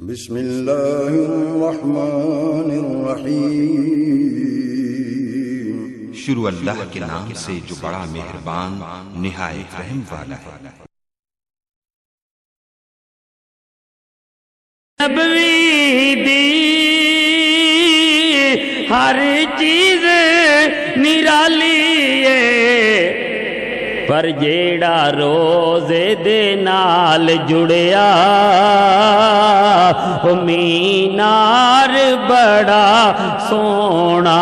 بسم اللہ الرحمن الرحیم۔ شروع اللہ کے نام سے جو بڑا مہربان نہایت رحم والا ہے۔ نبوی دی ہر چیز نرالی ہے، پر جیڑا روزے دے نال جڑیا مینار بڑا سونا،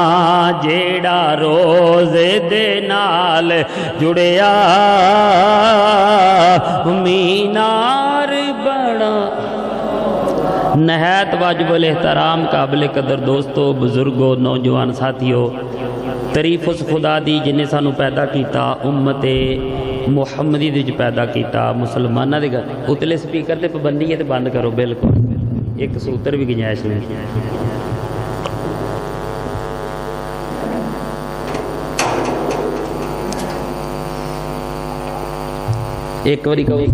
جیڑا روزے دے نال جڑیا مینار بڑا۔ نہایت واجب الاحترام قابل قدر دوستو، بزرگو، نوجوان ساتھیو، تعریف اس خدا دی جنہیں سانو پیدا کیتا، امت محمدی دے جو پیدا کیتا، مسلمانہ دے گھر۔ اتلے سپیکر تے پابندی ہے تے بند کرو، بالکل ایک سوتر بھی گنجائش نہیں۔ ایک واری کہو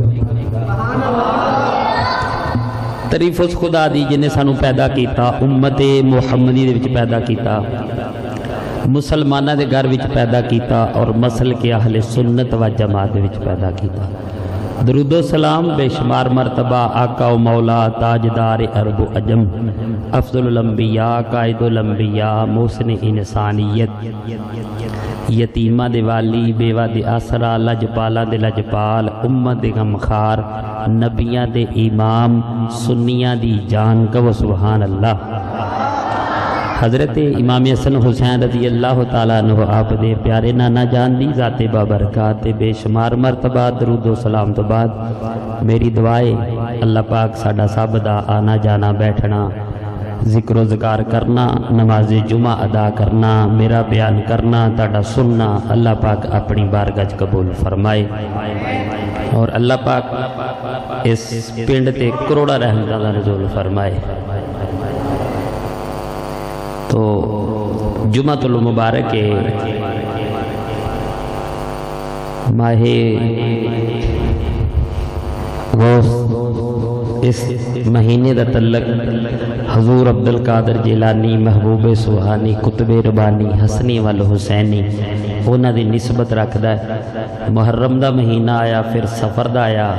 تعریف اس خدا دی جنہیں سانو پیدا کیتا، امت محمدی دے وچ پیدا کیتا، مسلمانہ دے گھر وچ پیدا کیتا، اور مسلک اہل سنت و جماعت وچ پیدا کیتا۔ درود و سلام بے شمار مرتبہ آقا و مولا تاجدار عرب و عجم، افضل الانبیاء، قائد الانبیاء، محسن انسانیت، یتیمہ دے والی، بیوہ دے آسرا، لجپالا دے لجپال، امت دے غمخار، نبیاں دے امام، سنیاں دی جان کو سبحان اللہ۔ حضرت امام حسن حسین رضی اللہ تعالیٰ عنہ آپ دے پیارے نانا جان دی ذات بابرکات بے شمار مرتبہ درود و سلام تو بعد میری دعائے اللہ پاک ساڈا سب دا آنا جانا بیٹھنا، ذکر و ذکار کرنا، نماز جمعہ ادا کرنا، میرا بیان کرنا، تاڑا سننا، اللہ پاک اپنی بارگاہ قبول فرمائے، اور اللہ پاک اس پنڈ تے کروڑا رحمتاں دا نزول فرمائے۔ تو جمعۃ المبارک ماہ غوث، اس مہینے دا تعلق حضور عبدالقادر جیلانی، محبوب سبحانی، قطب ربانی، حسنی والحسینی انہاں دی نسبت رکھدا ہے۔ محرم دا مہینہ آیا، پھر سفر دا آیا،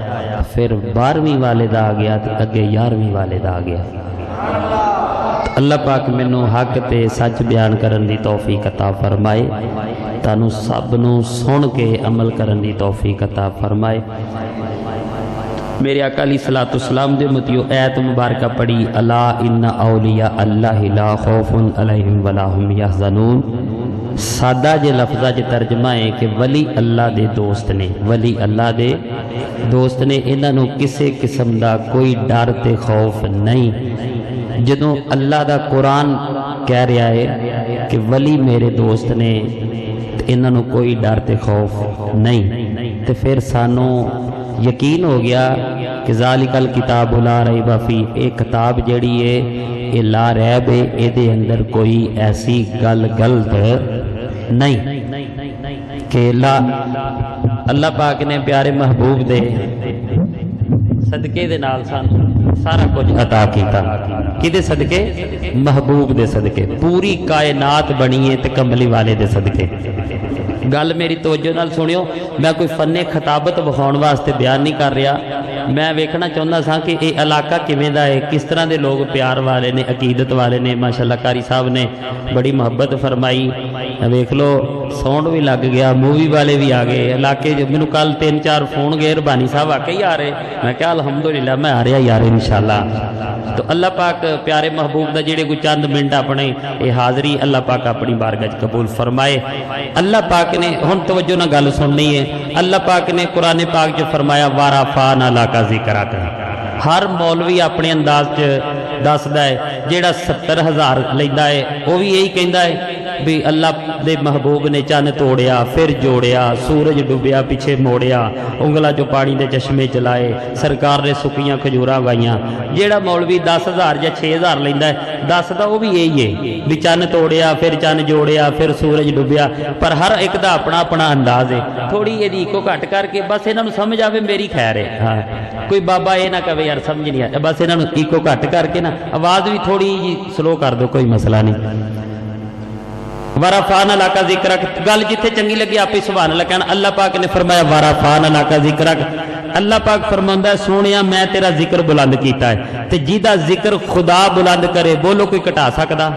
پھر 12ویں والے دا آ گیا، اگے 11ویں والے دا آ گیا۔ اللہ پاک مینوں حق تے سچ بیان کرن دی توفیق عطا فرمائے، تانوں سب نوں سن کے عمل کرن دی توفیق عطا فرمائے۔ میرے آقا علیہ الصلوۃ والسلام دے متیو ایت مبارکہ پڑھی، الا ان اولیاء اللہ لا خوف علیہم ولا هم یحزنون۔ سادہ جے لفظہ جے ترجمہ ہے کہ ولی اللہ دے دوست نے، ولی اللہ دے دوست نے، انہاں نوں کسے قسم دا کوئی ڈر تے خوف نہیں۔ جدوں اللہ دا قرآن کہہ رہا ہے کہ ولی میرے دوست نے، انہاں نوں کوئی ڈر تے خوف نہیں، تے پھر سانوں یقین ہو گیا کہ ذالک الکتاب لا ریب فیہ، ایک کتاب جڑی ہے یہ لا ریب ہے، اے دے اندر کوئی ایسی گل غلط نہیں کہ اللہ پاک نے پیارے محبوب دے صدقے دے نال سارا کچھ عطا کیتا۔ کدے صدقے؟ محبوب دے صدقے۔ پوری کائنات بنی ہے تے کملی والے دے صدقے۔ گل میری توجہ نال سنیو، میں کوئی فن خطابت بخاؤن واسطے بیان نہیں کر رہا، میں ویکھنا چاہتا سا کہ یہ علاقہ کیویں دا ہے، کس طرح دے لوگ پیار والے نے، عقیدت والے نے۔ ماشاءاللہ قاری صاحب نے بڑی محبت فرمائی، ویکھ لو ساؤنڈ بھی لگ گیا، مووی والے بھی آ گئے علاقے۔ مینوں کل 3-4 فون گئے، ربانی صاحب واقعی آ رہے، میں کہا الحمدللہ میں آ رہا یار انشاءاللہ۔ تو اللہ پاک پیارے محبوب دا جڑے کوئی چند منٹ اپنے یہ حاضری اللہ پاک اپنی بارگاہ قبول فرمائے۔ اللہ پاک نے ہن توجہ نہ گل سننی ہے، اللہ پاک نے قرآن پاک جو فرمایا وَرَفَعْنَا لَكَ ذِكْرَكَ۔ ہر مولوی اپنے انداز چ دسدا ہے، جیڑا 70,000 لیندا ہے وہ بھی یہی کہندا ہے بھی اللہ دے محبوب نے چن توڑیا پھر جوڑیا سورج ڈبیا پیچھے موڑیا انگلا جو پانی دے چشمے چلائے سرکار نے سکیاں کھجوراں گائیاں جیڑا مولوی 10,000 یا 6,000 لیندا ہے دسدا وہ بھی یہی ہے بھی چن توڑیا پھر چن جوڑیا پھر سورج ڈبیا پر ہر ایک دا اپنا اپنا انداز ہے تھوڑی یہ کو گھٹ کر کے بس انہاں نوں سمجھ آوے میری خیر ہے ہاں کوئی بابا یہ نہ کہے یار سمجھ نہیں آ بس انہاں نوں ایکو گھٹ کر کے نا آواز بھی تھوڑی جی سلو کر دو کوئی مسئلہ نہیں ورفعنا لک ذکرک گل جتھے چنگی لگی آپ ہی سبحان اللہ کہنا اللہ پاک نے فرمایا ورفعنا لک ذکرک اللہ پاک فرماندا ہے سونیا میں تیرا ذکر بلند کیتا ہے تے جیدا ذکر خدا بلند کرے بولو کوئی کٹا سکدا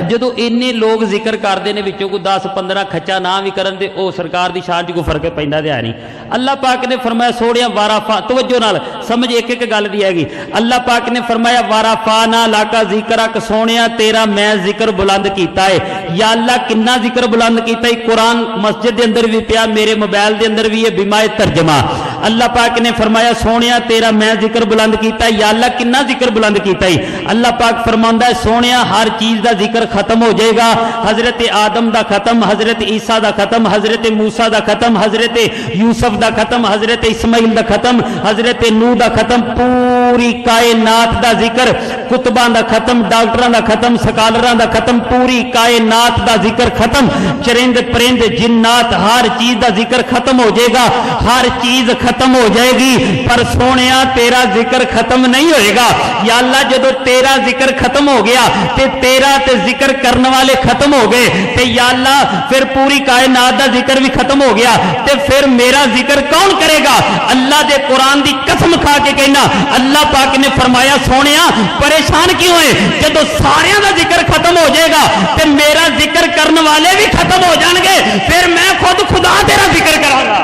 جدو اینے لوگ ذکر کردے نے وچوں کوئی 10-15 کھچا نہ بھی کرن دے او سرکار دی شان 'چ کوئی فرق پیندا تے ہے نہیں اللہ پاک نے فرمایا سونیا ورفع توجہ نال سمجھ ایک ایک گل دی ہے اللہ پاک نے فرمایا ورفعنا لک ذکرک سونیا تیرا میں ذکر بلند کیتا ہے یا اللہ کنا ذکر بلند کیتا ہے قرآن مسجد دے اندر بھی پیا میرے موبائل دے اندر بھی ہے بیمائے ترجمہ اللہ پاک نے فرمایا سونیا تیرا میں ذکر بلند کیتا ہے یا اللہ کنا ذکر بلند کیتا ہے اللہ پاک فرماندا ہے سونیا ہر چیز دا ذکر ختم ہو جائے گا حضرت آدم دا ختم حضرت عیسیٰ دا ختم حضرت موسیٰ دا ختم حضرت یوسف دا ختم حضرت اسماعیل دا ختم حضرت نوح دا ختم پوری کائنات دا ذکر کتباں دا ختم ڈاکٹراں دا ختم سکالراں دا ختم پوری کائنات دا ذکر ختم چرند پرند جنات ہر چیز دا ذکر ختم ہو جائے گا ہر چیز ختم ہو جائے گی پر سونیا تیرا ذکر ختم نہیں ہوئے گا یا اللہ جدو تیرا ذکر ختم ہو گیا تے تیرا تے ذکر کرنے والے ختم ہو گئے تے یا اللہ پھر پوری کائنات دا ذکر بھی ختم ہو گیا تے پھر میرا ذکر کون کرے گا اللہ دے قرآن دی قسم کھا کے کہنا اللہ پاک نے فرمایا سونیا پریشان کیوں ہے جدو سارے دا ذکر ختم ہو جائے گا تے میرا ذکر کرنے والے بھی ختم ہو جان گے پھر میں خود خدا تیرا ذکر کراں گا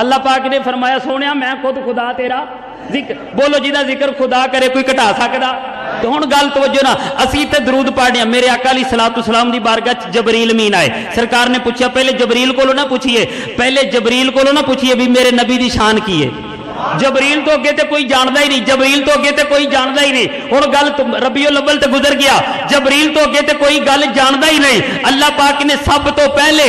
اللہ پاک نے فرمایا سونیا میں خود خدا تیرا ذکر بولو جی دا ذکر خدا کرے کوئی کٹا سکدا تو ہن گل توجہ نا اسی تے درود پڑھنے میرے آقا علیہ الصلوۃ والسلام دی بارگاہ جبریل امین آئے سرکار نے پوچھا پہلے جبریل کولو نہ پوچھیے پہلے جبریل کولو نہ پوچھیے بھی میرے نبی دی شان کی ہے جبریل تو اگے تے کوئی جاندا ہی نہیں جبریل تو اگے تے کوئی جاندا ہی نہیں ہن گل ربیع الاول تے گزر گیا جبریل تو اگے تے کوئی گل جاندا ہی نہیں اللہ پاک نے سب تو پہلے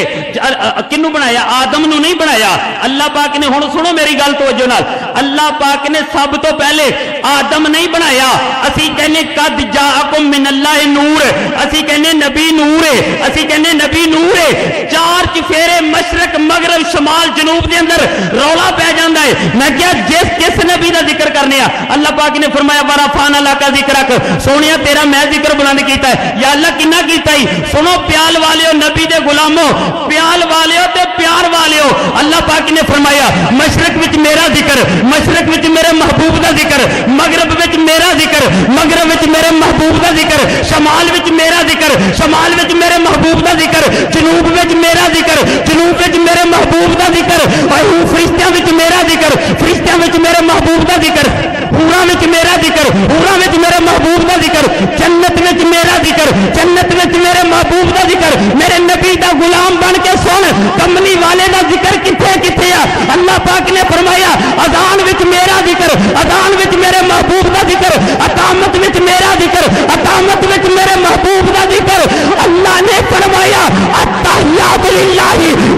کنوں بنایا آدم نو نہیں بنایا اللہ پاک نے ہن سنو میری گل توجہ نال اللہ پاک نے سب تو پہلے آدم نہیں بنایا اسی کہنے قد جاءکم من اللہ نور اسی کہنے نبی نور ہے اسی کہنے نبی نور ہے چار چفیرے مشرق مغرب شمال جنوب دے اندر رولا پہ جاندا ہے میں کیا جس نبی دا ذکر کرنے اللہ پاک نے فرمایا ورفعنا لک ذکرک سونیا تیرا میں ذکر بلند کیتا ہے یا اللہ کنا کیتا ہے سنو پیال والیو نبی دے غلاموں پیال والیو تے پیار والیو اللہ پاک نے فرمایا مشرق وچ میرا ذکر مشرق وچ میرے محبوب دا ذکر مغرب وچ میرا ذکر مغرب وچ میرے محبوب دا ذکر شمال وچ میرا ذکر شمال وچ میرے محبوب دا ذکر جنوب وچ میرا ذکر جنوب وچ میرے محبوب دا ذکر اور فرشتیاں وچ میرا ذکر فرشتیاں وچ میرے محبوب دا ذکر حوراں وچ میرا ذکر حوراں وچ میرے محبوب دا ذکر جنت وچ میرا ذکر جنت وچ میرے محبوب دا ذکر میرے نبی دا غلام بن کے سن کملی والے دا ذکر کتھے کتھے ہے اللہ پاک نے فرمایا اذان وچ میرا ذکر اذان وچ میرے محبوب دا ذکر اقامت وچ میرا ذکر اقامت وچ میرے محبوب دا ذکر اللہ نے فرمایا التحیات للہ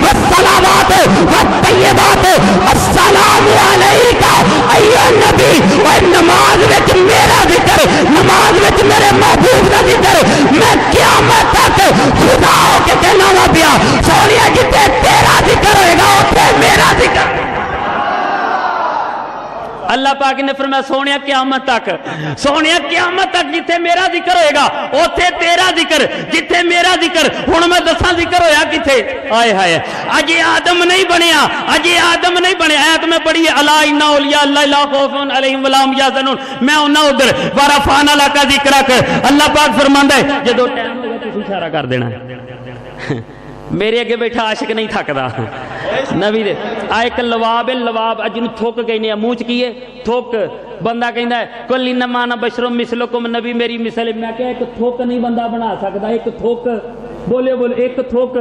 والصلوات والطیبات السلام علیکہ ایھا النبی اور نماز وچ میرا ذکر نماز وچ میرے محبوب دا ذکر میں قیامت تک خدا ہو کے کہنا وا پیا سونیا جتے تیرا ذکر ہوئے گا اوتھے میرا ذکر اللہ پاک نے فرمایا سونیا قیامت تک جتھے میرا ذکر ہوئے گا اوتھے تیرا ذکر جتھے میرا ذکر ہن میں دساں ذکر ہویا کتھے آئے ہائے اجے آدم نہیں بنیا آیت میں پڑھی الا ان اولیاء اللہ لا خوف علیہم ولا هم یحزنون میں انہاں ادھر ورفعنا لک ذکرک اللہ پاک فرماندا ہے جدو ٹائم ہوگا تسی اشارہ کر دینا میرے اگے بیٹھا عاشق نہیں تھکدا نبی دے ایک لواب لواب جن تھوک کہنے منہ چ کیے تھوک بندہ کہندا ہے کل انما انا بشر مثلکم نبی میری مثل میں کہ ایک تھوک نہیں بندہ بنا سکدا ایک تھوک بولے بولے ایک تھوک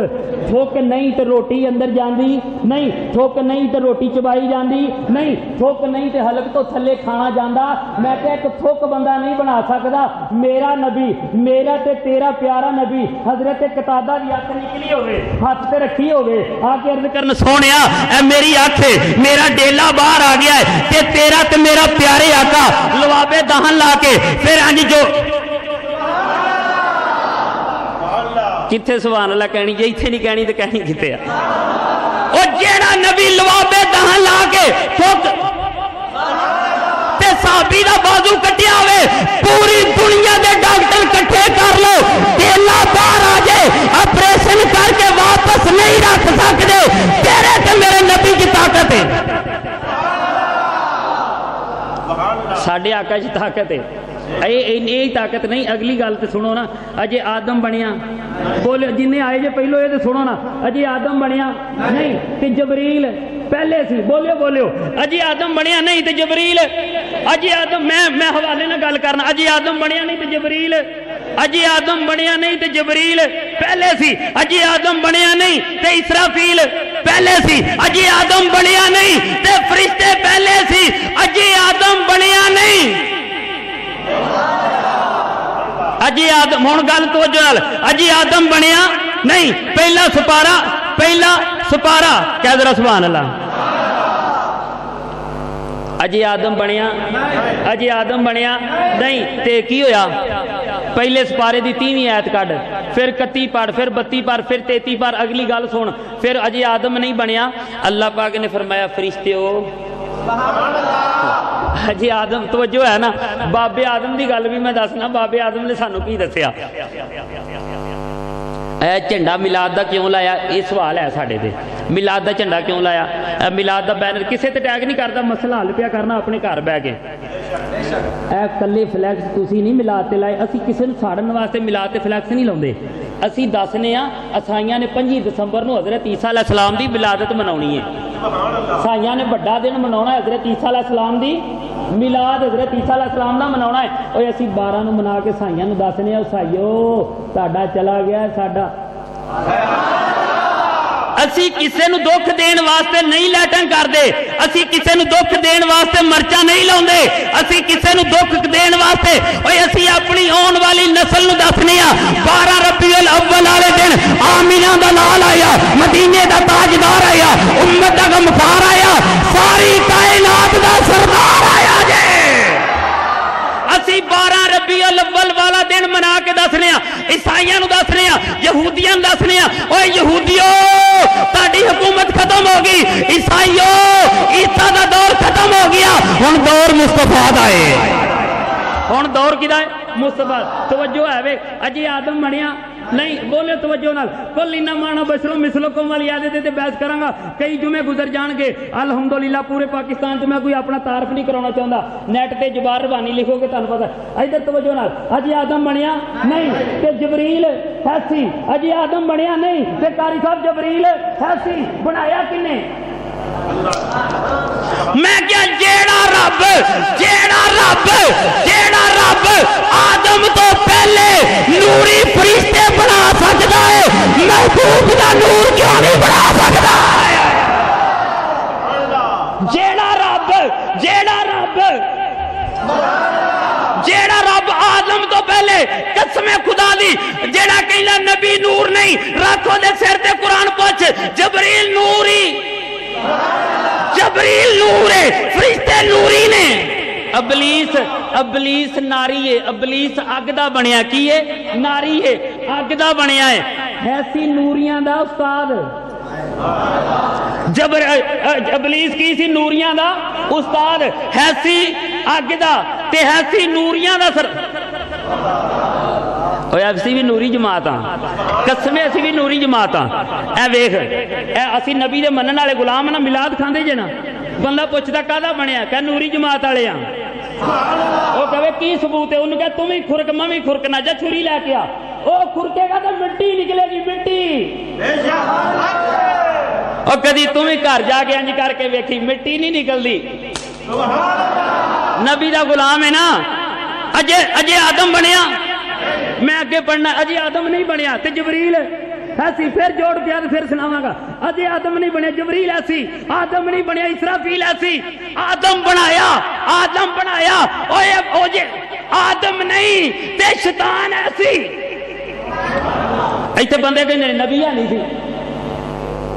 تھوک نہیں تو روٹی اندر جاندی نہیں تھوک نہیں تو روٹی چبائی جاندی نہیں تھوک نہیں تو حلق تو تھلے کھانا جاندا میں کہ ایک تھوک بندہ نہیں بنا سکتا میرا نبی میرا تے تیرا پیارا نبی حضرت قتادہ دی اکھ نکلی ہوئے ہاتھ تے رکھی ہوئے آ کے عرض کرن سونیا اے میری اکھ میرا ڈیلا باہر آ گیا ہے تے تیرا تے میرا پیارے آقا لوابے دہن لا کے پھر انج جو کتنے سبحان اللہ کہنی جی اتنے نہیں کہنی تو کہنی کتنے او جیڑا نبی لوابے دہن لا کے تے صحابی دا بازو کٹیا ہوئے پوری دنیا دے ڈاکٹر کٹھے کر لو ڈیلا باہر آ جائے آپریشن کر کے واپس نہیں رکھ سکتے تیرے تے میرے نبی کی طاقت ہے ساڈے آقا کی طاقت ہے یہی طاقت نہیں اگلی گل تو سنو نا اجے آدم بنیا بولے جن آئے جے پہلو یہ تو سنو نا اجے آدم بنیا نہیں تے جبریل پہلے سی بولو بولو اجے آدم بنیا نہیں تے جبریل اجے آدم میں حوالے نہ گل کرنا اجے آدم بنیا نہیں تے جبریل اجے آدم بنیا نہیں تے جبریل پہلے سی اجے آدم بنیا نہیں تے اسرافیل پہلے سی اجے آدم بنیا نہیں تے فرشتے پہلے سی اجے آدم بنیا نہیں اجے آدم ہوں گل توجہ نال اجے آدم بنیا نہیں پہلا سپارا کہہ ذرا سبحان اللہ اجے آدم بنیا نہیں تے کی ہویا پہلے سپارے دی 3ویں آیت کڈ پھر 31 پڑھ پھر 32 پڑھ پھر 33 پڑھ اگلی گل سن پھر اجے آدم نہیں بنیا اللہ پاک نے فرمایا فرشتیو جی آدم توجہ ہے نا بابے آدم دی گل بھی میں دسنا بابے آدم نے سانو کی دسیا اے جھنڈا میلاد دا کیوں لایا یہ سوال ہے ساڈے تے میلاد دا جھنڈا کیوں لایا میلاد دا بینر کسے تے ٹیگ نہیں کردا مسئلہ حل پیا کرنا اپنے گھر بیٹھ کے اے کلے فلیکس تسی نہیں میلاد تے لائے اسی کسے نوں ساڑن واسطے میلاد تے فلیکس نہیں لاوندے اسی دسنے عیسائیاں نے 5 دسمبر نو حضرت عیسیٰ علیہ السلام دی ولادت مناونی ہے عیسائیاں نے بڑا دن مناونا ہے حضرت عیسیٰ علیہ السلام دی میلاد حضرت عیسیٰ علیہ السلام دا مناونا ہے اوے اسی 12 نو منا کے عیسائیاں نو دسنے عیسائیو تہاڈا چلا گیا ہے ساڈا اسی کسے نو دکھ دین واسطے نہیں لیٹن کردے اسی کسے نو دکھ دین واسطے مرچا نہیں لاوندے اسی کسے نو دکھ دین واسطے اوے اسی اپنی آن والی نسل نو دسنے 12 ربیع الاول والے دن آمینہ دا لال آیا مدینے دا تاجدار آیا امت دا غمخوار آیا ساری کائنات دا سردار آیا جے اسی 12 ربیع الاول والا دن منا کے دسنے عیسائیاں نو دسنے یہودیاں نو دسنے اوے یہودیو تہاڈی حکومت ختم ہو گئی عیسائیو عیسیٰ دا دور ختم ہو گیا ہن دور مصطفیٰ دا ہے ہن دور کدا ہے مصطفیٰ توجہ ہے وے اجے آدم بنیا نہیں بولے توجہ نال کل انما مانا بشرو مثلکم والی عادت تے بحث کراں گا کئی جمعے گزر جان گے الحمدللہ پورے پاکستان تے میں کوئی اپنا تعارف نہیں کرانا چاہندا نیٹ تے جبار ربانی لکھو گے تانوں پتہ ادھر توجہ نال اجے آدم بنیا نہیں تے جبریل ہے سی اجے آدم بنیا نہیں تے قاری صاحب جبریل ہے سی بنایا کنے میں کیا جیڑا رب آدم تو پہلے نوری فرشتے بنا سکتا ہے محبوب دا نور کیوں نہیں بنا سکتا جیڑا رب آدم تو پہلے قسم خدا دی جیڑا کہنا نبی نور نہیں راتوں دے سر تے قرآن پوچھ جبریل نوری ہے فرشتے نوری نے ابلیس ناری ہے ابلیس اگ دا بنیا کی ہے ناری ہے اگ دا بنیا ہے ایسی نوریاں دا استاد ابلیس کی سی نوریاں دا استاد ایسی اگ دا تے ایسی نوریاں دا سر اسی بھی نوری جماعت ہاں قسمے اسی بھی نوری جماعت ہاں اے ویکھ اے اسی نبی دے منن والے غلام نا میلاد کھاندے جے نا بندہ پوچھدا کادا بنیا کہ نوری جماعت والے ہاں وہ کہے کی ثبوت ہے انہوں کہ تم ہی کھرک میں بھی کھرکنا جا چھری لے کے آ او کھرکے گا تو مٹی نکلے گی مٹی اور کدی تم ہی گھر جا کے انج کر کے ویکھی مٹی نہیں نکلدی نبی دا غلام ہے نا اجے آدم بنیا میں اگے پڑھنا اجے آدم نہیں بنیا تے جبریل ایسی پھر جوڑ دیا تو پھر سناواں گا اجے آدم نہیں بنیا جبریل ایسی آدم نہیں بنیا اسرافیل ایسی آدم بنایا اوے جے آدم نہیں تے شیطان ایسی ایتھے بندے کہندے نبی نہیں سی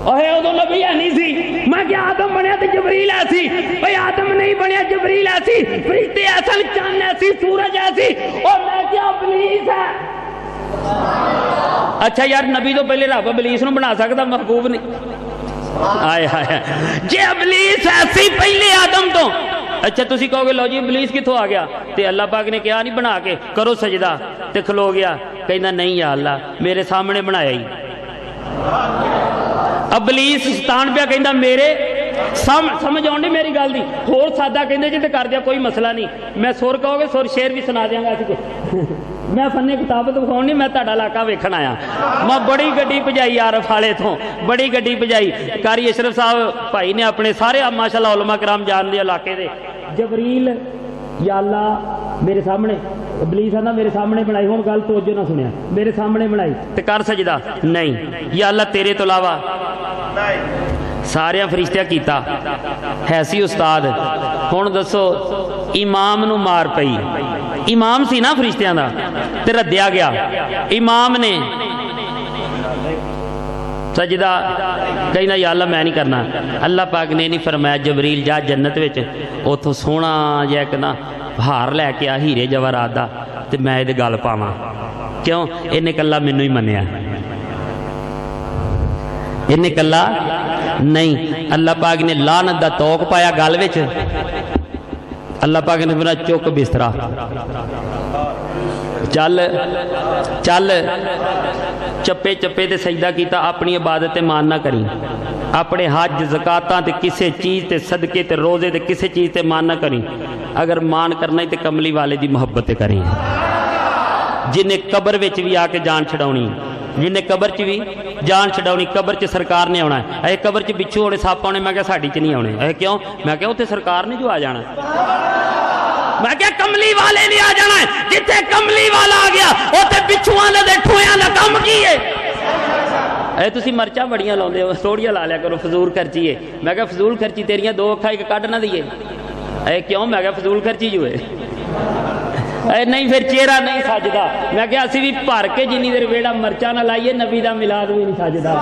اوہ ادو نبی نہیں سی میں کہ آدم بنیا تے جبریل ایسی بھئی آدم نہیں بنیا جبریل ایسی فرشتے اصل چاند ایسی سورج ایسی اور میں کیا ابلیس ہے اچھا یار نبی تو پہلے رب ابلیس نو بنا سکتا محبوب نہیں آئے آئے جے ابلیس ایسی پہلے آدم تو اچھا تسی کہو گے لو جی ابلیس کتھوں آ گیا تے اللہ پاک نے کیا نہیں بنا کے کرو سجدہ تے کھلو گیا کہنا نہیں یا اللہ میرے سامنے بنایا ہی ابلیس شیطان پہ کہندا میرے سمجھ آؤں نہیں میری گل دی ہور سادہ کہندے جی تے کر دیا کوئی مسئلہ نہیں میں سر کہو گے سر شیر بھی سنا دیاں گا میں فن کتاب تو دکھاؤں نہیں میں تہاڈا علاقہ ویکھن آیا میں بڑی گڈی بھجائی عارف والے تو بڑی گڈی بھجائی قاری اشرف صاحب بھائی نے اپنے سارے ماشاءاللہ علماء کرام جان دے علاقے دے جبریل یا اللہ میرے سامنے ابلیس آندا میرے سامنے بنائی ہوں گل توجہ نہ سنیا میرے سامنے بنائی تے کر سجدہ نہیں یا اللہ تیرے تو علاوہ سارے فرشتیاں کیتا ہے سی استاد ہن دسو امام نو مار پئی امام سی نا فرشتیاں دا تے ردیا گیا امام نے سجدہ کہنا یا اللہ میں نہیں کرنا اللہ پاک نے نہیں فرمایا جبریل جا جنت وچ اوتھوں سونا جا ایک نا ہار لے کے آ ہیرے جواہرات دا تے میں اے گل پاواں کیوں انہیں کلا مینوں ہی منیا انہیں کلا نہیں اللہ پاک نے لعنت دا توق پایا گل وچ اللہ پاک نے فرمایا چک بسترا چل چل چپے چپے تے سجدہ کیتا اپنی عبادت مان نہ کری اپنے حج زکاتاں تے کسے چیز تے صدقے تے روزے تے کسے چیز تے مان نہ کری اگر مان کرنا ہی تے کملی والے دی محبت تے کریں جنہیں قبر وچ بھی آ کے جان چھڑاونی جنہیں قبر چ بھی جان چھڑاونی قبر چ سرکار نے آنا ہے اے قبر چ بچھو ہونے ساپ آنے میں کہا ساڑی چ نہیں آنے اے کیوں میں کہا اتنے سرکار نے جو آ جانا میں کہا کملی والے نہیں آ جانا ہے جتنے کملی والا آ گیا اتنے بچھوان دے ٹھویاں دا کم کیے اے تسی مرچا بڑیاں لاؤندے ہو تھوڑیاں لا لیا کرو فضول خرچی ہے میں کہا فضول خرچی تیریاں دو اکھا ایک کڈ نہ دیے اے کیوں میں کہا فضول خرچی جو ہے اے نہیں پھر چہرہ نہیں سجدا میں کہا اسی بھی بھر کے جنی دیر ویڑا مرچا نہ لائیے نبی دا میلاد بھی نہیں سجدا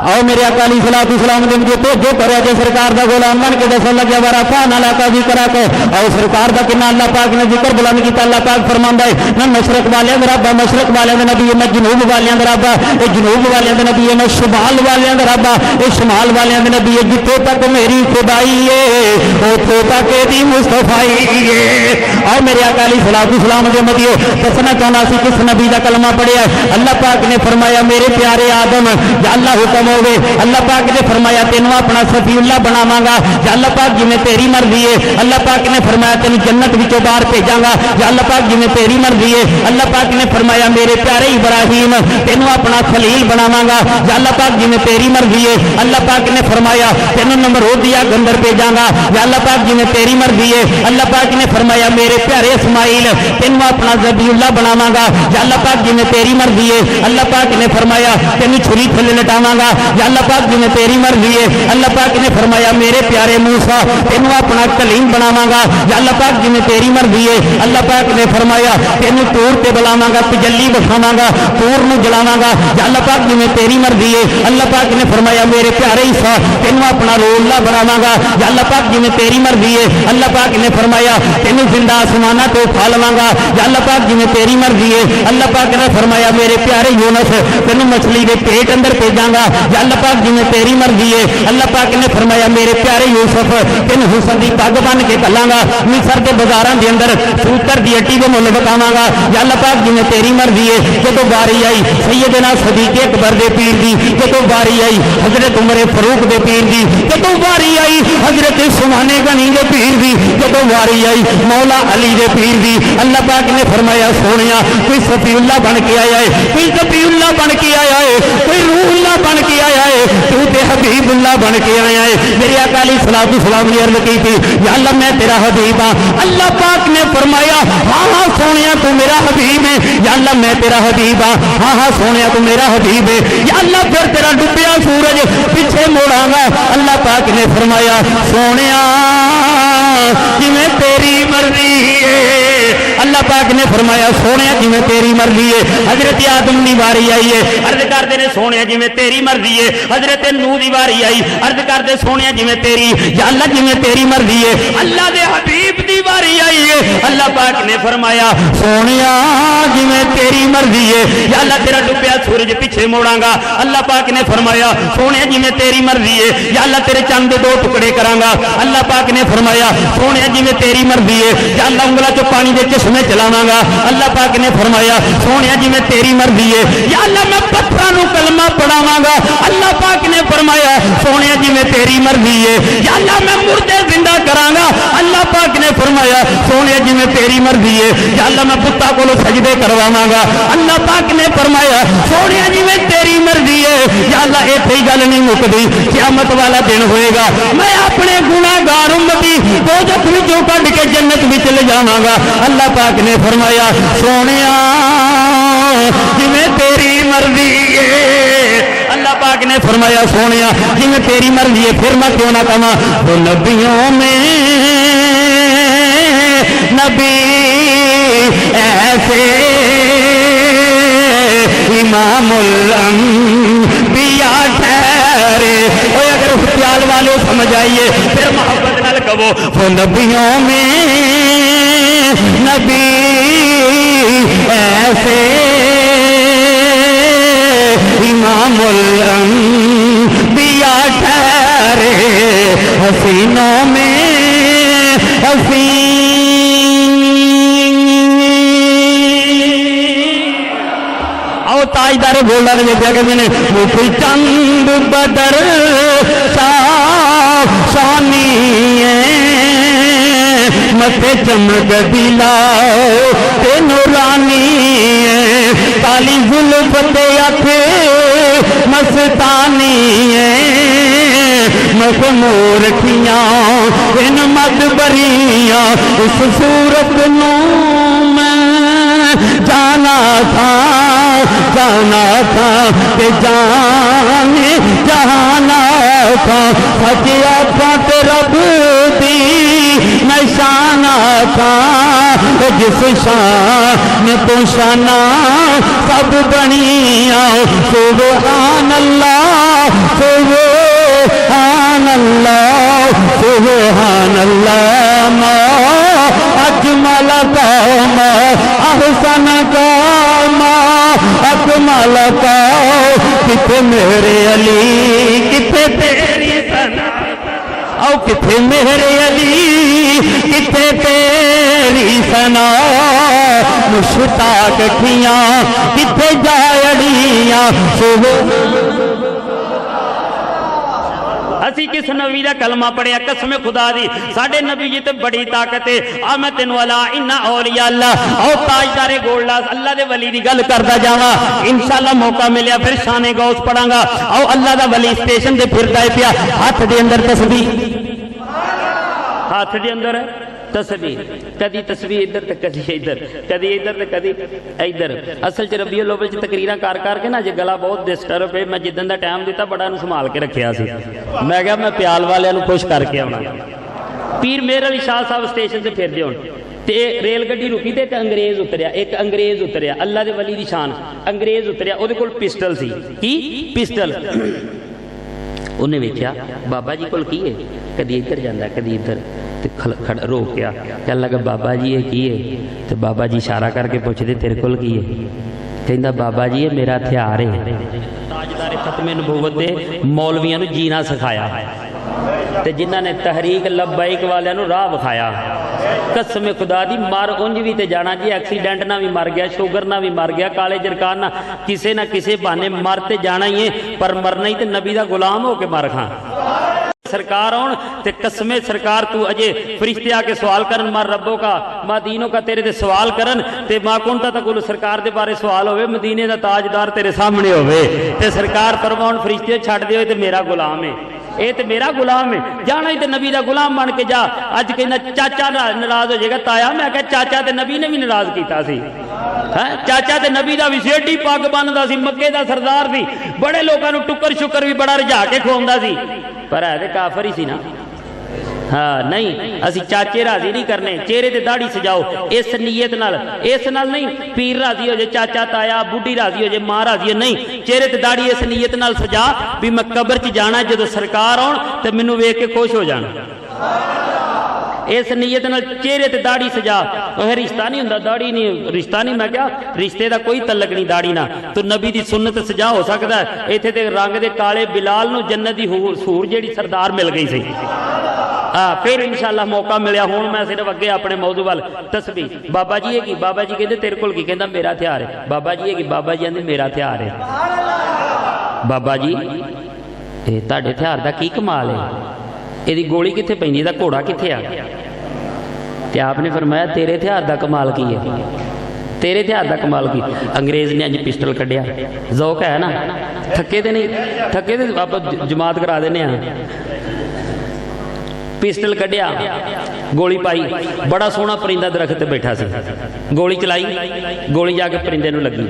آؤ میرے آقا علیہ الصلوۃ والسلام دے مجھے توجہ کرو جے سرکار دا غلام بن کے دسن لگیا ورافع نہ لاقا بھی کرا کے اور سرکار دا کنا اللہ پاک نے ذکر بلند کیتا اللہ پاک فرماندا ہے نہ مشرق والے دا رب مشرق والے دا نبی نہ جنوب والے دا رب اے جنوب والے دا نبی نہ شمال والے دا رب اے شمال والے دا نبی جتھے تک میری خدائی ہے اوتھے تک دی مصطفی ہے اور میرے آقا علیہ الصلوۃ والسلام دے مدیو دسنا چاہنا سی کس نبی دا کلمہ پڑھیا اللہ پاک نے فرمایا میرے پیارے آدم یا اللہ حکم ہوے اللہ پاک نے فرمایا تینوں اپنا صفی اللہ بناواں گا یا اللہ پاک جویں تیری مرضی ہے اللہ پاک نے فرمایا تینوں جنت وچوں باہر بھیجاں گا یا اللہ پاک جویں تیری مرضی ہے اللہ پاک نے فرمایا میرے پیارے ابراہیم تینوں اپنا خلیل بناواں گا یا اللہ پاک جویں تیری مرضی ہے اللہ پاک نے فرمایا تینوں نمرود دیا گندر بھیجاں گا یا اللہ پاک جویں تیری مرضی ہے اللہ پاک نے فرمایا میرے پیارے اسماعیل تینوں اپنا ذبیح اللہ بناواں گا یا اللہ پاک جویں تیری مرضی ہے اللہ پاک نے فرمایا تینوں چھری تھلے لٹاواں گا یا اللہ پاک جویں تیری مرضی ہے اللہ پاک نے فرمایا میرے پیارے موسیٰ تینوں اپنا کلیم بناواں گا یا اللہ پاک جویں تیری مرضی ہے اللہ پاک نے فرمایا تینوں طور تے بلاواں گا تجلی بخاواں گا طور نو جلاواں گا یا اللہ پاک جویں تیری مرضی ہے اللہ پاک نے فرمایا میرے پیارے عیسیٰ تینوں اپنا روح اللہ بناواں گا یا اللہ پاک جویں تیری مرضی ہے اللہ پاک نے فرمایا تینوں زندہ آسماناں تے اٹھا لواں گا یا اللہ پاک جویں تیری مرضی ہے اللہ پاک نے فرمایا میرے پیارے یونس تینوں مچھلی دے پیٹ اندر بھیجاں گا یا اللہ پاک جویں تیری مرضی ہے اللہ پاک نے فرمایا میرے پیارے یوسف تینوں حسن دی پگ بن کے کلاں گا مصر دے بازاراں دے اندر سوتر دی ہٹی دے مل وکاواں گا یا اللہ پاک جویں تیری مرضی ہے جدوں باری آئی سیدنا صدیق اکبر دے پیر دی جدوں باری آئی حضرت عمر فاروق دے پیر دی جدوں باری آئی حضرت عثمان غنی دے پیر دی جدوں باری آئی مولا علی دے پیر دی اللہ پاک نے فرمایا سونیا کوئی صفی اللہ بن کے آیا ہے کوئی صفی اللہ بن کے آیا ہے کوئی روح اللہ بن کے آیا ہے تو تے حبیب اللہ بن کے آیا ہے میرے آقا علیہ الصلوۃ والسلام نے عرض کی تھی یا اللہ میں تیرا حبیب ہاں اللہ پاک نے فرمایا ہاں ہاں سونیا تو میرا حبیب ہے، یا اللہ میں تیرا حبیب ہاں، ہاں ہاں سونے تو میرا حبیب ہے، یا اللہ پھر تیرا ڈوبیا سورج پیچھے موڑاں گا۔ اللہ پاک نے فرمایا سونے جی میں تیری مرضی ہے، اللہ پاک نے فرمایا سونے جی میں تیری مرضی ہے۔ حضرت آدم دی واری آئی ہے، عرض کردے نے سونے جی میں تیری مرضی ہے۔ حضرت نوح دی واری آئی، عرض کردے سونے جی میں تیری، یا اللہ جی میں تیری مرضی ہے۔ اللہ دے حبیب دی واری آئی ہے، اللہ پاک نے فرمایا سونے جی میں تیری مرضی ہے، یا اللہ تیرا ڈوبیا سورج پیچھے موڑاں گا۔ اللہ پاک نے فرمایا سونے جی میں تیری مرضی ہے، یا اللہ تیرے چاند دے 2 ٹکڑے کراں گا۔ اللہ پاک نے فرمایا سونے جی میں تیری مرضی ہے، یا اللہ انگلا چ پانی دے چشمے چلاواں گا۔ اللہ پاک نے فرمایا سونے جی میں تیری مرضی ہے، یا اللہ میں پتھراں نوں کلمہ پڑھاواں گا۔ اللہ پاک نے فرمایا سونے جی میں تیری مرضی ہے، یا اللہ میں مردے زندہ کراں گا۔ اللہ پاک نے فرمایا سونے جی میں تیری مرضی ہے، یا اللہ میں بتاں کولوں سجدے کرواواں گا۔ اللہ پاک نے فرمایا سونے جی میں تیری مرضی ہے، یا اللہ ایتھے ہی گل نہیں مکدی، قیامت والا دن ہوئے گا میں اپنے گناہگار امتی دوزخ وچوں کڈ کے جنت وچ لے جاواں گا۔ اللہ پاک نے فرمایا سونیا جی میں تیری مرضی ہے، اللہ پاک نے فرمایا سونیا جی میں تیری مرضی ہے۔ پھر میں کیوں نہ کہاں وہ نبیوں میں نبی ایسے امام الانبیاء ٹھہرے۔ اوے اگر خیال والے سمجھ آئیے پھر محبت نال کہو وہ نبیوں میں نبی ایسے امام الانبیاء ٹھہرے، حسینوں میں حسین تاجدار بولا رہے تھے کہ میں نے مفل چند بدر شانی متے چمک دلا تے نورانی کالی زلفت اکھے مستانی مخمور کھیاں ان مدبریاں اس صورت نو میں جانا تھا کہ جانے جانا تھا، سچیا پت رب دی نشانہ تھا، جس شان تو شانہ سب بنیاں، سبحان اللہ سبحان اللہ سبحان اللہ، ما اجمل قوم احسن قوم اکمل کا، کتنے میرے علی کتنے تیری ثنا، او کتنے میرے علی کتنے تیری ثنا، مشتاق کھیاں کتنے جاڑیاں، اسی کس نبی دا کلمہ پڑھیا قسم خدا دی ساڈے نبی جی تے بڑی طاقت ہے۔ میں تینوں الا ان اولیاء اللہ او تاجدار گولڈاس اللہ دے ولی دی گل کردا جاواں، انشاءاللہ موقع ملیا پھر شان غوث پڑھاں گا۔ او اللہ دا ولی اسٹیشن تے پھردا ہے پیا، ہاتھ دے اندر تسبیح، ہاتھ دے اندر تسبیح، کدی تسبیح ادھر تے کدی ادھر، کدی ادھر تے کدی ادھر۔ اصل چ ربیع الاول چ تقریراں کر کے نا جے گلا بہت ڈسٹرب ہے، میں جدن دا ٹائم دیتا بڑا نوں سنبھال کے رکھیا سی، میں کہا میں پیال والے نوں خوش کر کے آونا۔ پیر میر علی شاہ صاحب اسٹیشن تے پھر دے ہون تے ریل گڈی رکی تے ایک انگریز اتریا، اللہ دے ولی دی شان انگریز اتریا، او دے کول پسٹل سی، کی پسٹل، انہیں ویکھیا بابا جی کول کی ہے، کدی ادھر جاندا کدی ادھر، روک گیا، کہنے لگا بابا جی یہ کی ہے؟ تو بابا جی اشارہ کر کے پوچھ دے تیرے کول کی ہے؟ کہندا بابا جی یہ میرا ہتھیار ہے۔ تاجدار ختم نبوت دے مولویاں نو جینا سکھایا تے جنہاں نے تحریک لبیک والے نو راہ بکھایا، قسم خدا دی مر اونج بھی تے جانا جی، ایکسیڈنٹ نہ بھی مر گیا، شوگر نہ بھی مر گیا، کالے جرکان نہ کسے بہانے مر تے جانا ہی ہے، پر مرنا ہی تے نبی دا غلام ہو کے مر کھاں۔ سرکار آن تے قسمے سرکار تو اجے فرشتے آ کے سوال کرن مار ربوں کا ما دینوں کا تیرے دے سوال کرن تے ما کونتا تقول سرکار دے بارے سوال ہوئے، مدینے دا تاجدار تیرے سامنے ہوئے تے سرکار فرماؤن فرشتے چھڑ دے ہوئے تے میرا غلام ہے۔ یہ تو میرا غلام ہے، جانا ہی تو نبی دا غلام بن کے جا۔ اج کہنا چاچا ناراض ہو جائے گا تایا، میں کہ چاچا تے نبی نے بھی ناراض کیتا سی، چاچا تے نبی دا وسیٹی پگ بندا سی، مکے دا سردار سی، بڑے لوگوں نو ٹکر شکر بھی بڑا رجا کے کھوندا سی، پر ہے تے کافر ہی سی نا۔ ہاں نہیں اسی چاچے راضی نہیں کرنے، چہرے تے داڑھی سجاؤ اس نیت نال، اس نال نہیں پیر راضی ہو جائے، چاچا تایا بڈھی راضی ہو جائے، ماں راضی ہو، نہیں چہرے تے داڑھی اس نیت نال سجا بھی میں قبر چ جانا جدو سرکار آن تے مینوں ویکھ کے خوش ہو جانا، اس نیت نال چہرے تے داڑھی سجا۔ وہ رشتہ نہیں ہوندا، داڑھی نہیں رشتہ نہیں، میں کیا رشتے دا کوئی تعلق نہیں داڑھی نہ، تو نبی دی سنت سجا ہو سکتا ہے۔ ایتھے تے رنگ دے کالے بلال نو جنت دی حور جیڑی سردار مل گئی سی، پھر انشاءاللہ موقع ملیا۔ ہوں میں صرف اگے اپنے موضوع وال تسبیح۔ بابا جی ہے کی؟ بابا جی کہتے تیرے کول کی؟ کہندا میرا ہتھیار ہے۔ بابا جی ہے کی؟ بابا جی آندے میرا ہتھیار ہے۔ بابا جی اے تہاڈے ہتھیار دا کی کمال ہے؟ یہ گولی کتنے پی، یہ گھوڑا کتنے آ؟ تے آپ نے فرمایا تیرے ہتھیار دا کمال کی ہے، تیرے ہتھیار دا کمال کی؟ انگریز نے اج پسٹل کڈیا، ذوق ہے نا، تھکے تے نہیں، تھکے تے آپ جماعت کرا دینے ہاں، پسٹل کڈیا گولی پائی، بڑا سونا پرندہ درخت تے بیٹھا سی، گولی چلائی، گولی جا کے پرندے نو لگی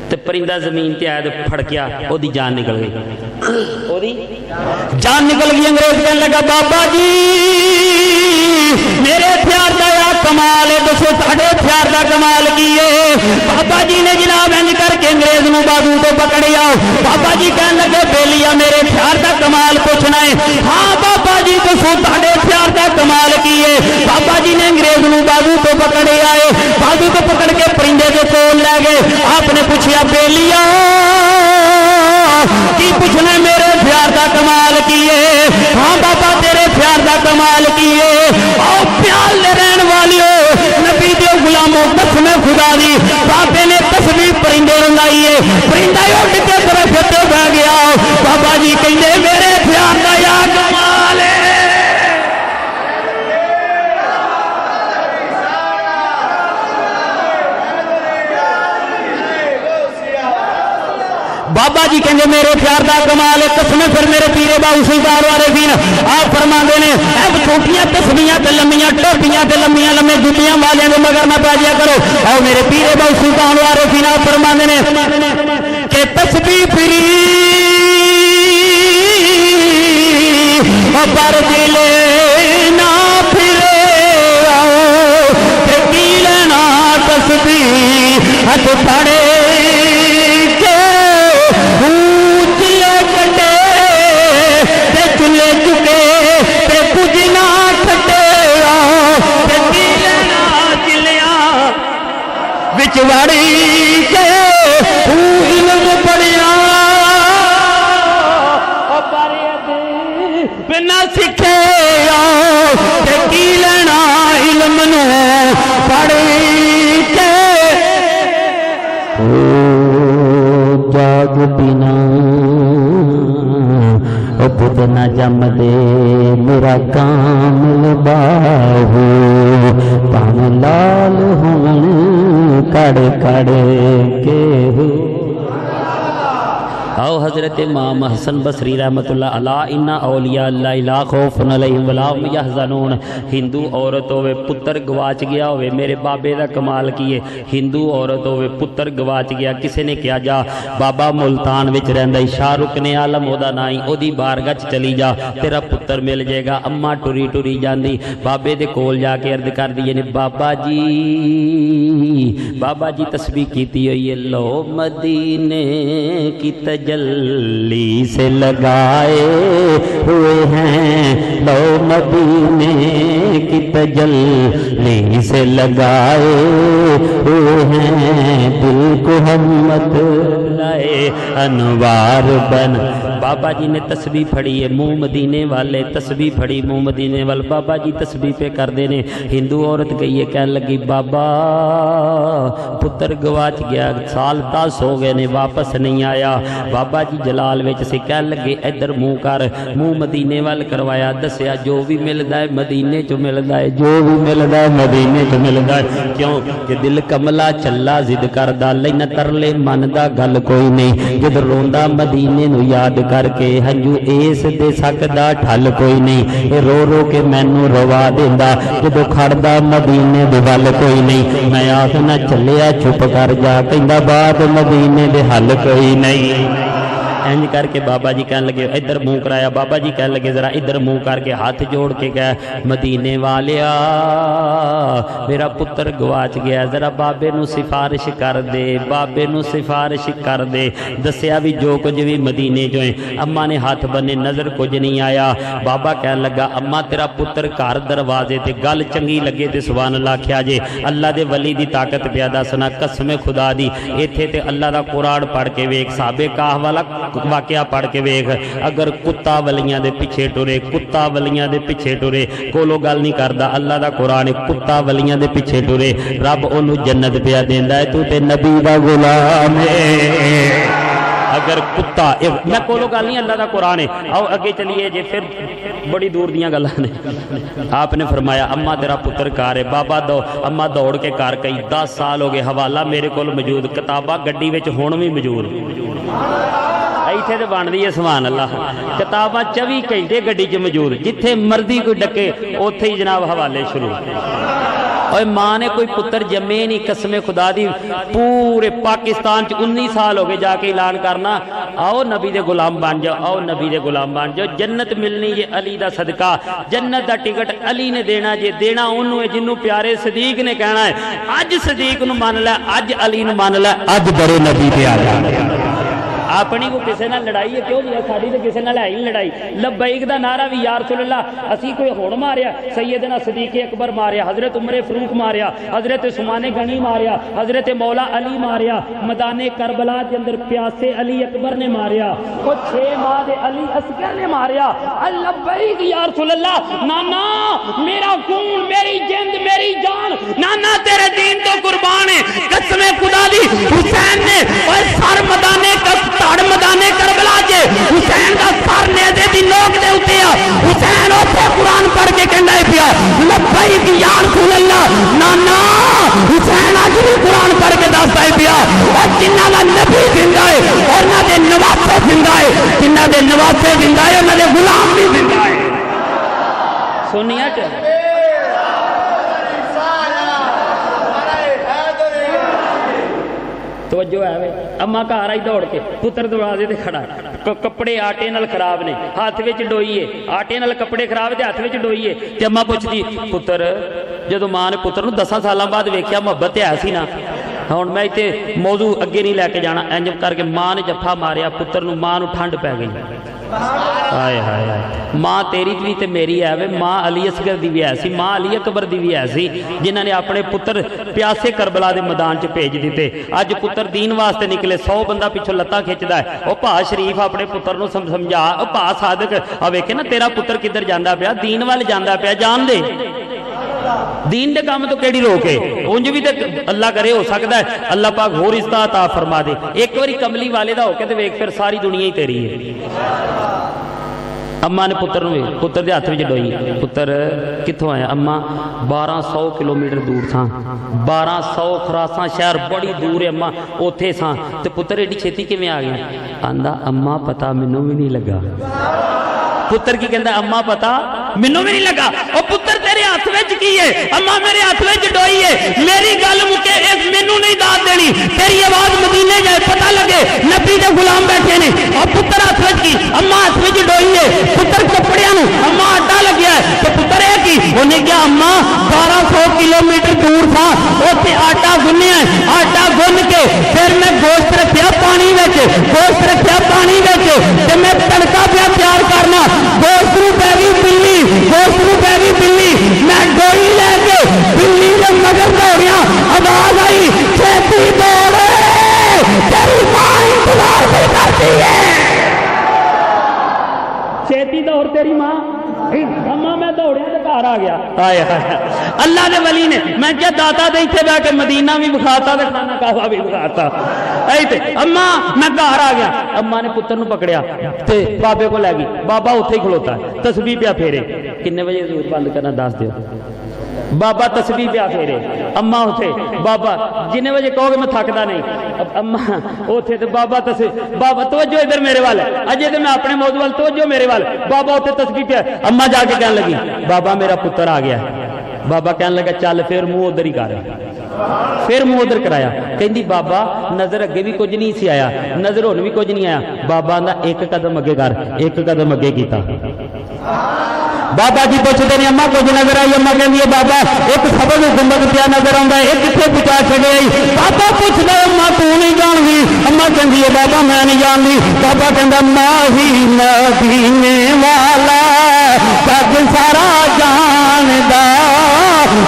تے پرندہ زمین تے آیا تے پھڑکیا، او دی جان نکل گئی، او دی جان نکل گئی۔ انگریز کہنے لگا بابا جی میرے ہتھیار دا یا کمال ہے، دسو ساڈے ہتھیار دا کمال کی ہے؟ بابا جی نے جناب انج کر کے انگریز نو بازو تو پکڑیا۔ بابا جی کہنے لگے بیلیا میرے ہتھیار دا کمال پوچھنا ہے؟ ہاں بابا جی دسو ساڈے ہتھیار دا کمال کی ہے؟ بابا جی نے انگریز نو بازو تو پکڑیا ہے، بازو تو پکڑ کے پرندے دے کول لے گئے۔ آپ نے پوچھیا بیلیا کی پوچھنا ہے؟ میرے ہتھیار دا کمال کی ہے؟ ہاں بابا تیرے ہتھیار دا کمال کی ہے؟ او پیال دے رہن والیو نبی دے غلاموں قسم خدا دی، بابے نے تسبیح پرندے رنگائی ہے، پرندہ اڑ کے درخت تے بہ گیا۔ بابا جی کہندے میرے ہتھیار دا یا کمال ہے۔ بابا جی کہندے میرے ہتھیار دا کمال ہے، قسم پھر میرے پیرے باؤ سلطان عارفین آپ فرماندے نے اے چھوٹیاں تسبیحاں تے لمیاں ٹوپیاں تے لمیاں لمے جوتیاں والیاں دے مگر نہ پا جیا کرو۔ او میرے پیرے باؤ سلطان عارفین آپ فرماندے نے کہ تسبیح پھری پر دل نہ پھرے آؤ تے کی لینا تسبیح ہاتھ پڑے وڑی کے علم پڑھیا بنا سکھے کی لینا علم نو پڑھ کے جاگ بنا پت نہ جم دے میرا کامل باہو پان لال ہون کڑ کڑ کے ہو۔ آؤ حضرت امام حسن بصری رحمت اللہ علیہ انا اولیاء اللہ لا خوف علیہم ولا هم یحزنون۔ ہندو عورت ہوئے پتر گواچ گیا ہوئے، میرے بابے دا کمال کیے، ہندو عورت ہوئے پتر گواچ گیا، کسے نے کیا جا بابا ملتان وچ رہندا شاہ رکن عالم او دا نائی، او دی بارگاہ چ چلی جا تیرا پتر مل جائے گا۔ اما ٹری ٹری جاندی بابے دے کول جا کے عرض کر دی نے بابا جی تسبیح کیتی ہوئی ہے، لو مدینے کی تجلی سے لگائے ہوئے ہیں، لو مدینے کی تجلی سے لگائے ہوئے ہیں، دل کو ہم مت لائے انوار بن۔ بابا جی نے تسبیح پڑھی ہے، منہ مدینے والے تسبیح پڑھی، منہ مدینے والے بابا جی تسبیح پہ کر دینے۔ ہندو عورت گئی ہے کہنے لگی بابا پتر گواچ گیا، سال 10 ہو گئے نے واپس نہیں آیا۔ بابا جی جلال وچ سے کہنے لگے ادھر منہ کر، منہ مدینے وال کروایا، دسیا جو بھی ملدا ہے مدینے چ ملدا ہے، جو بھی ملدا ہے مدینے چ ملدا ہے۔ کیوں کہ دل کملا چلا ضد کردا لینا ترلے من دا گل کوئی نہیں، جد روندا مدینے نو یاد کر کے ہنجو اس دے سکدا ٹھل کوئی نہیں رو رو کے مینوں روا دیندا جدو کھڑدا مدینے دے ول کوئی نہیں میں آکھنا چلیا چپ کر جا کہندا بعد مدینے دے حل کوئی نہیں اینج کر کے بابا جی کہنے لگے ادھر منہ کرایا بابا جی کہنے لگے ذرا ادھر منہ کر کے ہاتھ جوڑ کے گئے مدینے والیا میرا پتر گواچ گیا ذرا بابے نو سفارش کر دے بابے نو سفارش کر دے دسیا بھی جو کچھ بھی مدینے جو ہیں اماں نے ہاتھ بنے نظر کچھ نہیں آیا بابا کہنے لگا اماں تیرا پتر گھر دروازے تے گل چنگی لگے تے سبحان اللہ کیا جے اللہ دے ولی دی طاقت پیادا سنا قسم خدا دی ایتھے تے اللہ دا قرآن پڑھ کے ویکھ صحابہ کہف والا واقعہ پڑھ کے ویکھ اگر کتا ولیاں دے پیچھے ٹرے کتا ولیاں دے پیچھے ٹرے کولو گل نہیں کردا اللہ دا قرآن کتا ولیاں دے پیچھے ٹرے رب اونوں جنت پیا دیندا ہے تو تے نبی دا غلام ہے اگر کتا میں کولو گل نہیں اللہ دا قرآن ہے آؤ اگے چلیے جے پھر بڑی دور دیاں گلاں نے آپ نے فرمایا اماں تیرا پتر کار ہے بابا دو اماں دوڑ کے کار کئی 10 سال ہو گئے حوالہ میرے کول موجود کتاباں گڈی وچ ہن وی موجود ایتھے تے بن دی ہے سبحان اللہ کتاباں 24 گھنٹے گڈی چ موجود جتھے مرضی کوئی ڈکے اوتھے ہی جناب حوالے شروع اور ماں نے کوئی پتر جمے نہیں قسم خدا دی پورے پاکستان چ 19 سال ہو گئے جا کے اعلان کرنا آؤ نبی دے غلام بن جاؤ آؤ نبی دے غلام بن جاؤ جنت ملنی جے علی دا صدقہ جنت دا ٹکٹ علی نے دینا جے دینا انہوں ہے جنہوں پیارے صدیق نے کہنا ہے اج صدیق نو مان لے اج علی نو مان لے اج بڑے نبی پہ آ جا اپنی کو کسی نہ لڑائی ہے کیوں جی ساری تو کسی نہ ہے ہی لڑائی لبیک دا نعرہ بھی یا رسول اللہ اسی کوئی ہون ماریا سیدنا صدیق اکبر ماریا حضرت عمر فاروق ماریا حضرت عثمان غنی ماریا حضرت مولا علی ماریا میدان کربلا کے اندر پیاسے علی اکبر نے ماریا وہ 6 ماہ دے علی اصغر نے ماریا لبیک یا رسول اللہ نانا میرا خون میری جند میری جان نانا تیرے دین تو قربان ہے قسم خدا دی حسین نے اور سر میدان تڑ میدانے کربلا جے حسین دا سر نیزے دی نوک دے اتے حسین اوتے قرآن پڑھ کے کہندا ہے پیا لبیک یا رسول اللہ نانا حسین اج بھی قرآن پڑھ کے دسدا ہے پیا اور جنہاں دا نبی زندہ ہے اور انہاں دے نواسے زندہ ہے جنہاں دے نواسے زندہ ہے انہاں دے غلام بھی زندہ ہے سنیا تے توجہ ہے اما گھر آئی دوڑ کے پتر دروازے تے کھڑا کپڑے آٹے نال خراب نے ہاتھ وچ ڈوئیے آٹے نال کپڑے خراب تے ہاتھ وچ ڈوئیے تے اما پوچھدی پتر جدوں ماں نے پتر نو 10 سالاں بعد ویکھیا محبت ہے سی نا ہن میں تے موضوع اگے نہیں لے کے جانا انج کر کے ماں نے جفا ماریا پتر نو ماں نو ٹھنڈ پی گئی ہائے ہائے ہائے ماں تیری بھی تے میری ہے وے ماں علی اصغر دی بھی ہے سی ماں علی اکبر دی بھی ہے سی جنہاں نے اپنے پتر پیاسے کربلا دے میدان چ بھیج دیتے اج پتر دین واسطے نکلے 100 بندہ پیچھے لتاں کھچدا ہے او بھا شریف اپنے پتر نو سمجھا او بھا صادق آ ویکھے نا تیرا پتر کدھر جاندا پیا دین وال جاندا پیا جان دے دین دے کام تو کیڑی روک ہے اونج بھی تے اللہ کرے ہو سکتا ہے اللہ پاک ہور رشتہ عطا فرما دے ایک باری کملی والے دا ہو کے تے ویکھ پھر ساری دنیا ہی تیری ہے اما نے پتر دے ہاتھ وچ ڈوئی پتر کتھوں آیا اما 1200 کلومیٹر دور تھا 1200 خراساں شہر بڑی دور ہے اما اوتھے ساں تے پتر ایڈی چھتی کیویں آ گیا آندا اما پتہ مینوں بھی نہیں لگا پتر کی کہندا اما پتہ مینوں بھی نہیں لگا او پتر تیرے ہاتھ وچ کی ہے اما میرے ہاتھ وچ ڈوئی ہے میری گل مکے اس مینوں نہیں داد دینی تیری آواز مدینے جائے پتہ لگے نبی دے غلام بیٹھے نے او پتر ہاتھ وچ کی اما ہاتھ وچ ڈوئی ہے پتر کپڑیاں نو اما اڈا لگیا ہے تے پتر اے کی اونے کہا اما 1200 کلومیٹر دور تھا اوتے آٹا گنیا ہے آٹا گن کے پھر میں گوشت رکھیا پانی وچ گوشت رکھیا پانی وچ تے میں تڑکا پیا تیار کرنا گوشت نو پے گئی بلی گوشت نو پے گئی بلی میں ڈوئی لے کے بلی دے مگر دوڑیا آواز آئی چھتی دوڑے تیری ماں انتظار بھی کرتی ہے چھتی دوڑ تیری ماں اما میں دوڑیا تے گھر آ گیا آئے اللہ دے ولی نے میں کیا داتا دے ایتھے بیٹھ کے مدینہ بھی بکھاتا تے کھانا کعبہ بھی بکھاتا ایتھے اما میں گھر آ گیا اما نے پتر نو پکڑیا تے بابے کو لے گئی بابا اوتھے ہی کھلوتا ہے تسبیح پیا پھیرے کنے بجے حضور بند کرنا دس دیو بابا تسبیح پیا پھیرے، اما اٹھے، بابا جن بجے کہو گے میں تھکدا نہیں، اب اما اٹھے تو بابا تسبیح، بابا توجہ ادھر میرے وال، اجے تو میں اپنے موضوع وال، توجہ میرے وال، بابا اٹھے تسبیح پیا، اما جا کے کہنے لگی بابا میرا پتر آ گیا، بابا کہنے لگا چل پھر منہ ادھر ہی کر، پھر منہ ادھر کرایا، کہندی بابا نظر اگے بھی کچھ نہیں سی آیا، نظر ہن بھی کچھ نہیں آیا، بابا آندا ایک قدم اگے کر، ایک قدم اگے کیتا، بابا جی پوچھتے ہیں اما کچھ نظر آئی، اما کہندی ہے بابا ایک سبز گنبد پیا نظر آندا ہے، ایک کتنے پچا چھڑے آئی، بابا پوچھدا اما تو نہیں جاندی، اما کہندی ہے بابا میں نہیں جاندی، بابا کہندا ماہی مدینے والا سب سارا جاندا،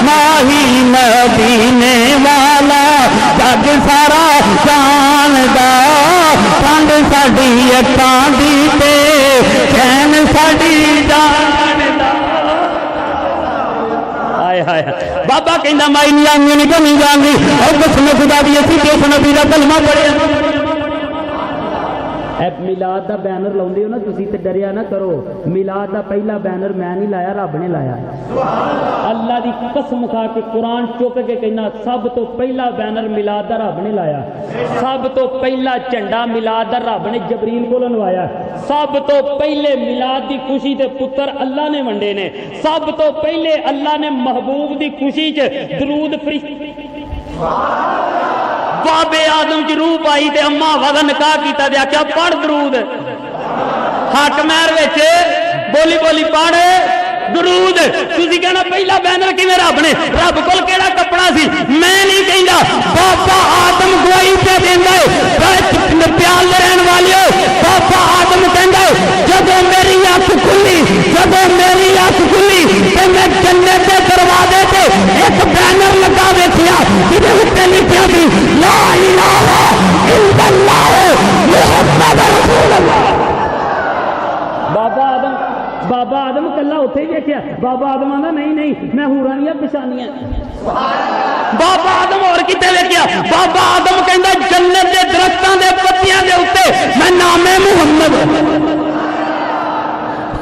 ماہی مدینے والا سب سارا جاندا، کنڈ ساڈی اکھاں دی تے چین ساڈی جان، بابا کہندا میں نہیں جانگی نہیں تو نہیں جانگی، اور قسم خدا دی اسی کس نبی دا کلمہ پڑھیا، میلاد دا بینر لاؤندے ہو نا تسی تے ڈریا نہ کرو، میلاد دا پہلا بینر میں نہیں لایا رب نے لایا، اللہ دی قسم کھا کے قرآن چک کے کہنا سب تو پہلا بینر میلاد دا رب نے لایا، سب تو پہلا جھنڈا میلاد دا رب نے جبریل کو لنوایا، سب تو پہلے میلاد دی خوشی تے پتر اللہ نے ونڈے نے، سب تو پہلے اللہ نے محبوب دی خوشی چ درود بابے آدم چ روح پائی تے اما وغا نکاح کیتا دیا کیا پڑھ درود، حق مہر وچ بولی بولی پڑھ درود، تسی کہنا پہلا بینر کیویں رب نے، رب کول کیڑا کپڑا سی، میں نہیں کہندا، بابا آدم گواہی پہ دیندا ہے، پیال رہن والیو، بابا آدم کہندا ہے جدوں میری اکھ کھلی، جدوں میری اکھ کھلی تے میں جنت دے دروازے تے ایک بینر لگا ویکھیا جدے اوتے لکھیا سی لا الہ الا اللہ محمد رسول اللہ، بابا آدم کلا اتنے ہی دیکھا، بابا آدم آندا نہیں نہیں میں ہوراں دیاں پچھانیاں، بابا آدم اور کتے دیکھا، بابا آدم کہندا جنت دے درختاں دے پتیاں دے اوتے میں نام محمد،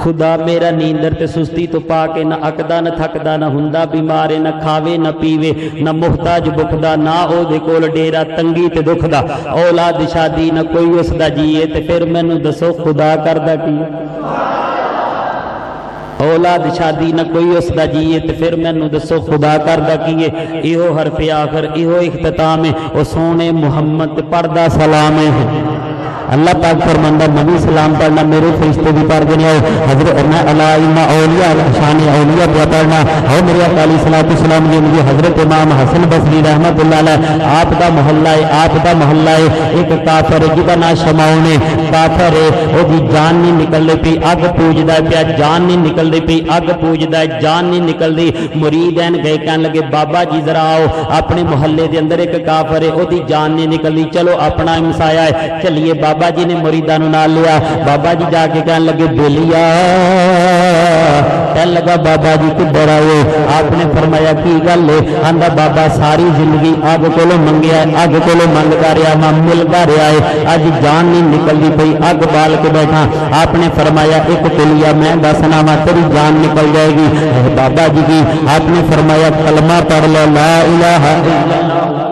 خدا میرا نیندر تے سستی تو پا کے نہ اکدا نہ تھکدا نہ ہوندا بیمار نہ کھاوے نہ پیوے نہ محتاج بکدا نہ او دے کول ڈیرا تنگی تے دکھ دا، اولاد شادی نہ کوئی اس دا جیے تے پھر مینوں دسو خدا کردا کی، اولاد شادی نہ کوئی اس دا جیے تے پھر مینوں دسو خدا کردا کیے، ایہو حرف آخر ایہو اختتام ہے، او سونے محمد پڑھدا سلام ہے، اللہ پاک فرماندہ نبی سلام پڑھنا میرے فرشتے بھی پڑھ دینے ہو، حضرت علامہ اولیاء شان اولیاء پہ پڑھنا ہو، میرے علیہ الصلوۃ والسلام یہ مجھے حضرت امام حسن بصری رحمت اللہ علیہ آپ دا محلہ ہے، آپ دا محلہ ہے، ایک کافر ہے جدا نا شماؤں نے، کافر ہے وہ دی جان نہیں نکل دی پی، اگ پوجدا پیا، جان نہیں نکل دی پی، اگ پوجدا ہے، جان نہیں نکل دی، مریدین گئے کہنے لگے بابا جی ذرا آؤ اپنے محلے دے اندر ایک کافر ہے وہ دی جان نہیں نکل دی، چلو اپنا امسایا ہے، چلیے بابا جی نے مریداں نوں نال لیا، بابا جی جا کے کہنے لگے بیلیا، کہنے لگا بابا جی کدھر آئے، آپ نے فرمایا کی گل ہے، آندا بابا ساری زندگی اگ کولوں منگیا ہے، اگ کولوں منگدا رہیا میں ملدا رہیا ہے، اج جان نہیں نکلدی پئی، اگ بال کے بیٹھا، آپ نے فرمایا ایک کلیا میں دسنا وا تیری جان نکل جائے گی، بابا جی کی آپ نے فرمایا کلمہ پڑھ لو لا الہ الا اللہ،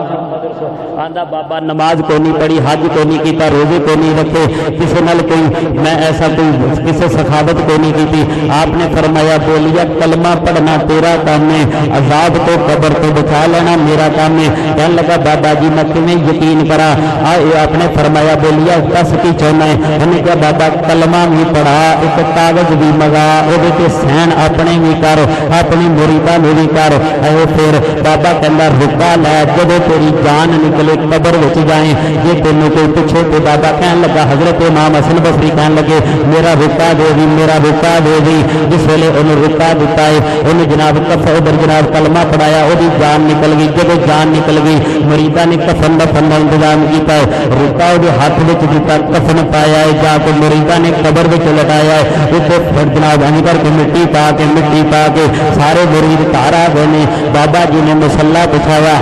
آندا بابا نماز کو نہیں پڑھی، حج کو نہیں کیتا، روزے کو نہیں رکھے، کسی نال کوئی میں ایسا کوئی کسی سخاوت کو نہیں کی تھی، آپ نے فرمایا بولیا کلمہ پڑھنا تیرا کام ہے، عذاب کو قبر کو بچا لینا میرا کام ہے، کہنے لگا بابا جی میں کیویں یقین کرا، آپ نے فرمایا بولیا دس کی چاہنا ہے، انہیں کہا بابا کلمہ بھی پڑھا، ایک کاغذ بھی منگا، وہ سین اپنے بھی کر، اپنی مریداں نوں بھی کر، پھر بابا کہندا رکا لے جدوں تیری جان نکلے قبر وچ جائیں جے تینوں کوئی پوچھے تو بابا کہنے لگا حضرت امام حسن بصری کہنے لگے میرا رکا دے دی، میرا رکا دے دی، جس ویلے انہوں رکا دیتا ہے انہوں جناب کفن ادھر جناب کلمہ پڑھایا، وہ جان نکل گئی، جب جان نکل گئی مریداں نے کفن دفن کا انتظام کیتا ہے، رکا وہ ہاتھ وچ دیتا، کفن پایا ہے، جا کے مریداں نے قبر وچ لٹایا ہے، اتنے پھر جناب ہنج کر کے مٹی پا کے سارے مرید گھر آ گئے، بابا جی نے مصلا بچھایا،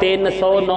309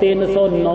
309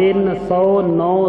309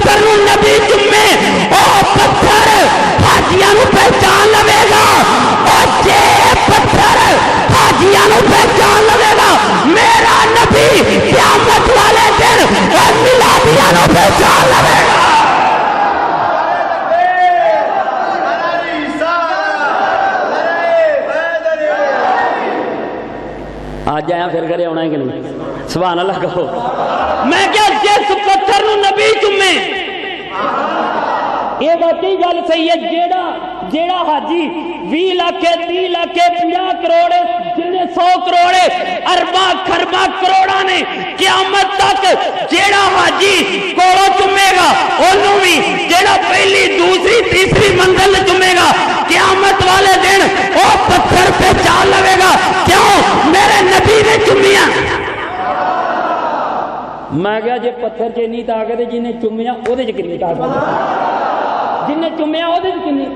پتھر نو نبی چومے او پتھر حاجیاں نو پہچان لوے گا، او جے پتھر حاجیاں نو پہچان لوے گا میرا نبی قیامت والے دن اور میلادیاں نو پہچان لوے گا۔ آج آیا پھر گھرے ہونا ہے کہ نہیں؟ سبحان اللہ کہو۔ میں کیا جس پتھر نو نبی چومے، یہ واقعی گل صحیح ہے، جیڑا حاجی 20 لاکھ 30 لاکھ 50 کروڑ جنہیں 100 کروڑ ارباں خرباں کروڑاں نے قیامت تک جیڑا حاجی کوڑوں چومے گا انہوں بھی جیڑا پہلی دوسری تیسری منزل چومے گا قیامت والے دن وہ پتھر پہ چال لوے گا، کیوں؟ میرے نبی نے چومیا۔ میں کہا جی پتھر چ نہیں طاقت جنہیں چومیا وہ کنی طاقت، جنہیں چومیا وہ کنی،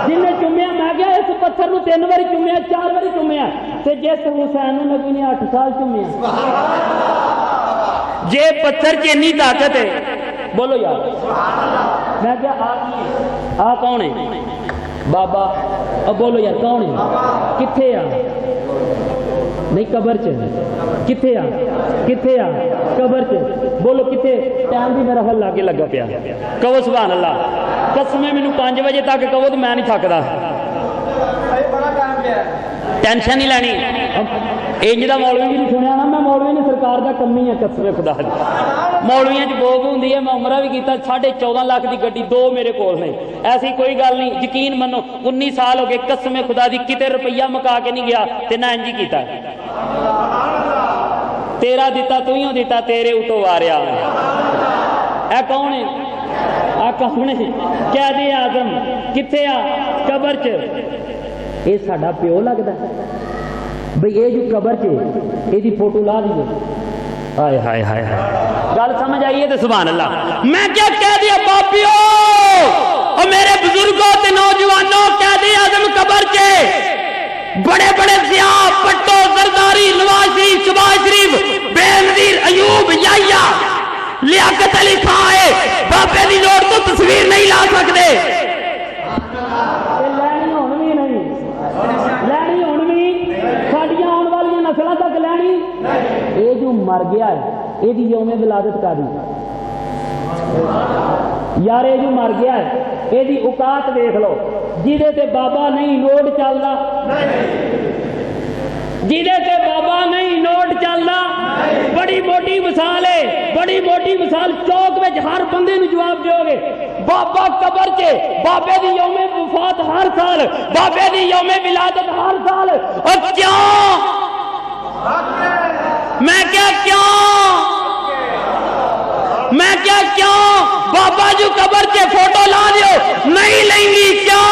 جنہیں چومیا میں کہا اس پتھر نو 3 بار چومیا 4 بار چومیا تے جس حسین نبی نے 8 سال چومیا۔ جے پتھر چ نہیں طاقت ہے بولو یار، میں کہا آ کون ہے؟ بابا اب بولو یار کون ہے؟ کتھے آ؟ نہیں قبر چ، کتھے آ؟ کتھے آ؟ قبر چ، بولو کتھے؟ ٹائم بھی میرا حل لاگے لگا پیا، کہو سبحان اللہ۔ قسمیں مینوں 5 بجے تک کہو تو میں نہیں تھکدا، ٹینشن نہیں لینی۔ انج دا مولوی بھی نہیں سنیا نا، میں مولوی نے سرکار دا کمی ہے قسم خدا دی۔ مولویاں چ بوگ ہوندی ہے، میں عمرہ بھی کیتا، 14.5 لاکھ دی گڈی 2 میرے کول نے، ایسی کوئی گل نہیں، یقین منو 19 سال ہو گئے قسم خدا دی، کتے روپیہ مکا کے نہیں گیا تے نہ انج ہی کیتا۔ تیرا دیتا تو ہی دیتا، تیرے اتو واریا۔ اے کون ہے؟ آ کون ہے؟ قائد اعظم، کتھے آ؟ قبر چ۔ یہ ساڈا پیو لگدا بھئی، یہ جو قبر چ یہ فوٹو لا دیے، ہائے ہائے ہائے ہائے، گل سمجھ آئیے تو سبحان اللہ۔ میں کیا کہہ دیا باپیو اور میرے بزرگوں تے نوجوانوں، قائد اعظم قبر چ، بڑے بڑے ضیاء، پٹو، زرداری، نواز شریف، شباز شریف، بے نظیر، ایوب، یحییٰ، لیاقت علی خان ہے، بابے دی لوڑ تو تصویر نہیں لا سکتے۔ لینی ہون بھی نہیں، لینی ہون بھی ساڈیاں آن والی نسلوں تک لینی۔ یہ جو مر گیا ہے یہ یوم ولادت کا دی یار، یہ جو مر گیا ہے یہ اوقات دیکھ لو، جہدے تے بابا نہیں نوٹ چلدا، جہدے تے بابا نہیں نوٹ چلدا، بڑی موٹی مثال ہے، بڑی موٹی مثال، چوک میں ہر بندے نو جواب دیو گے، بابا قبر چ، بابے دی یوم وفات ہر سال، بابے دی یوم ولادت ہر سال۔ اور کیوں؟ میں کیا کیوں؟ میں کیا کیوں؟ بابا جو قبر چ فوٹو لا دیو نہیں لینگی، کیوں؟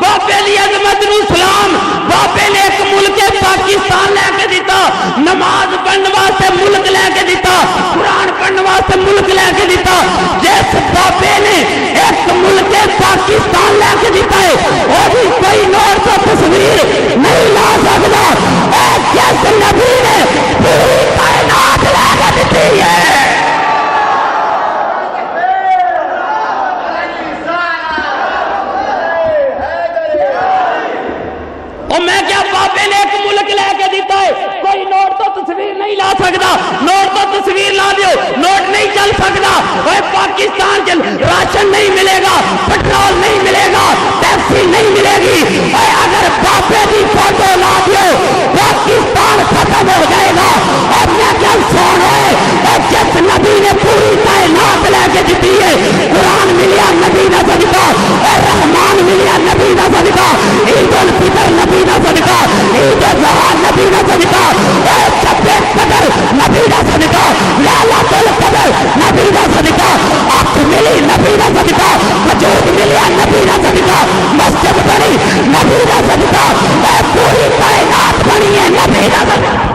بابے دی عظمت نو سلام، بابے نے ایک ملک پاکستان لے کے دیتا، نماز پڑھنے واسطے ملک لے کے دیتا، قرآن پڑھنے واسطے ملک لے کے دیتا۔ جس بابے نے ایک ملک پاکستان لے کے دیتا ہے وہ بھی کوئی نور تو تصویر نہیں لا سکتا۔ جس نبی نے پوری کائنات لے کے دیتی ہے، میں کیا بابے نے ایک ملک لے کے دیتا ہے، کوئی نوٹ تو تصویر نہیں لا سکتا، نوٹ تو تصویر لا دیو، نوٹ نہیں چل سکتا۔ پاکستان کے راشن نہیں ملے گا، پٹرول نہیں ملے گا، ٹیکسی نہیں ملے گی۔ اگر بابے کی فوٹو لا دیو پاکستان ختم ہو جائے گا۔ اور میں کیا سن ہے، جس نبی نے پوری کائنات لے کے دیتی ہے، قرآن ملیا نبی نہ صدقہ، رحمان ملیا نبی نہ صدقہ، عید الفطر نبی نہ صدقہ، عید الاضحیٰ نبی نہ صدقہ، شب قدر نبی نہ صدقہ، لیلۃ القدر نبی نہ صدقہ، آنکھ ملی نبی نہ صدقہ، وجود ملیا نبی نہ صدقہ، مسجد بنی نبی نہ صدقہ، پوری کائنات بنی ہے نبی نہ صدقہ۔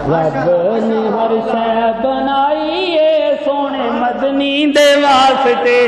رب نے ہر شے بنائی ہے سونے مدنی دے واسطے،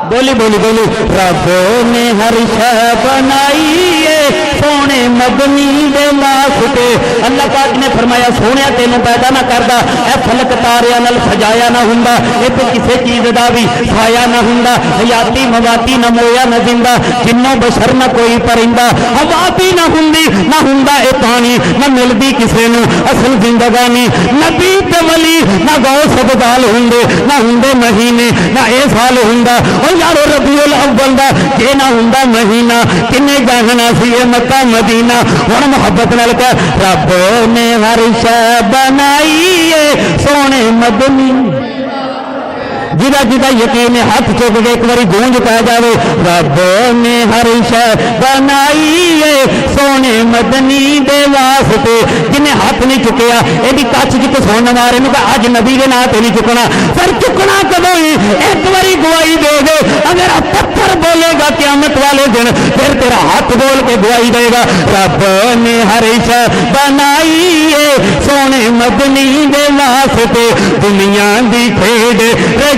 بولی بولی بولی، رب نے ہر شے بنائی ہے سونے مدنی دے واسطے اللہ پاک نے فرمایا سونے تینوں پیدا نہ کردا اے فلک تاریاں نال سجایا نہ ہوندا اے تے کسے چیز دا بھی سایہ نہ ہوندا حیاتی مواتی نہ مویا نہ زندہ جنوں بشر نہ کوئی پرندہ ہوا بھی نہ ہوندی نہ ہوندا اے پانی نہ ملدی کسے نوں اصل زندگانی نبی تے ولی نہ غوث بدال ہوندے نہ ہوندے مہینے نہ اے سال ہوندا او یارو ربیع الاول دا کہ نہ ہوندا مہینہ کنے جاننا سی اے مکہ مدینہ ہن محبت نال کہ رب نے ہر شے بنائی اے سونے مدنی جدا جدا یقین ہاتھ چک کے ایک باری گونج پہ جاوے رب نے ہر شے بنائی ہے سونے مدنی دے واسطے جنہیں ہاتھ نہیں چکیا یہ کچھ جت سونے مارے کہ اج نبی کے نام نہیں چکنا پھر چکنا کدو ہی ایک باری گواہی دے دے اگر پتھر بولے گا قیامت والے دن پھر تیرا ہاتھ بول کے گواہی دے گا رب نے ہر شے بنائی ہے سونے مدنی دے واسطے دنیا دی کھیڈ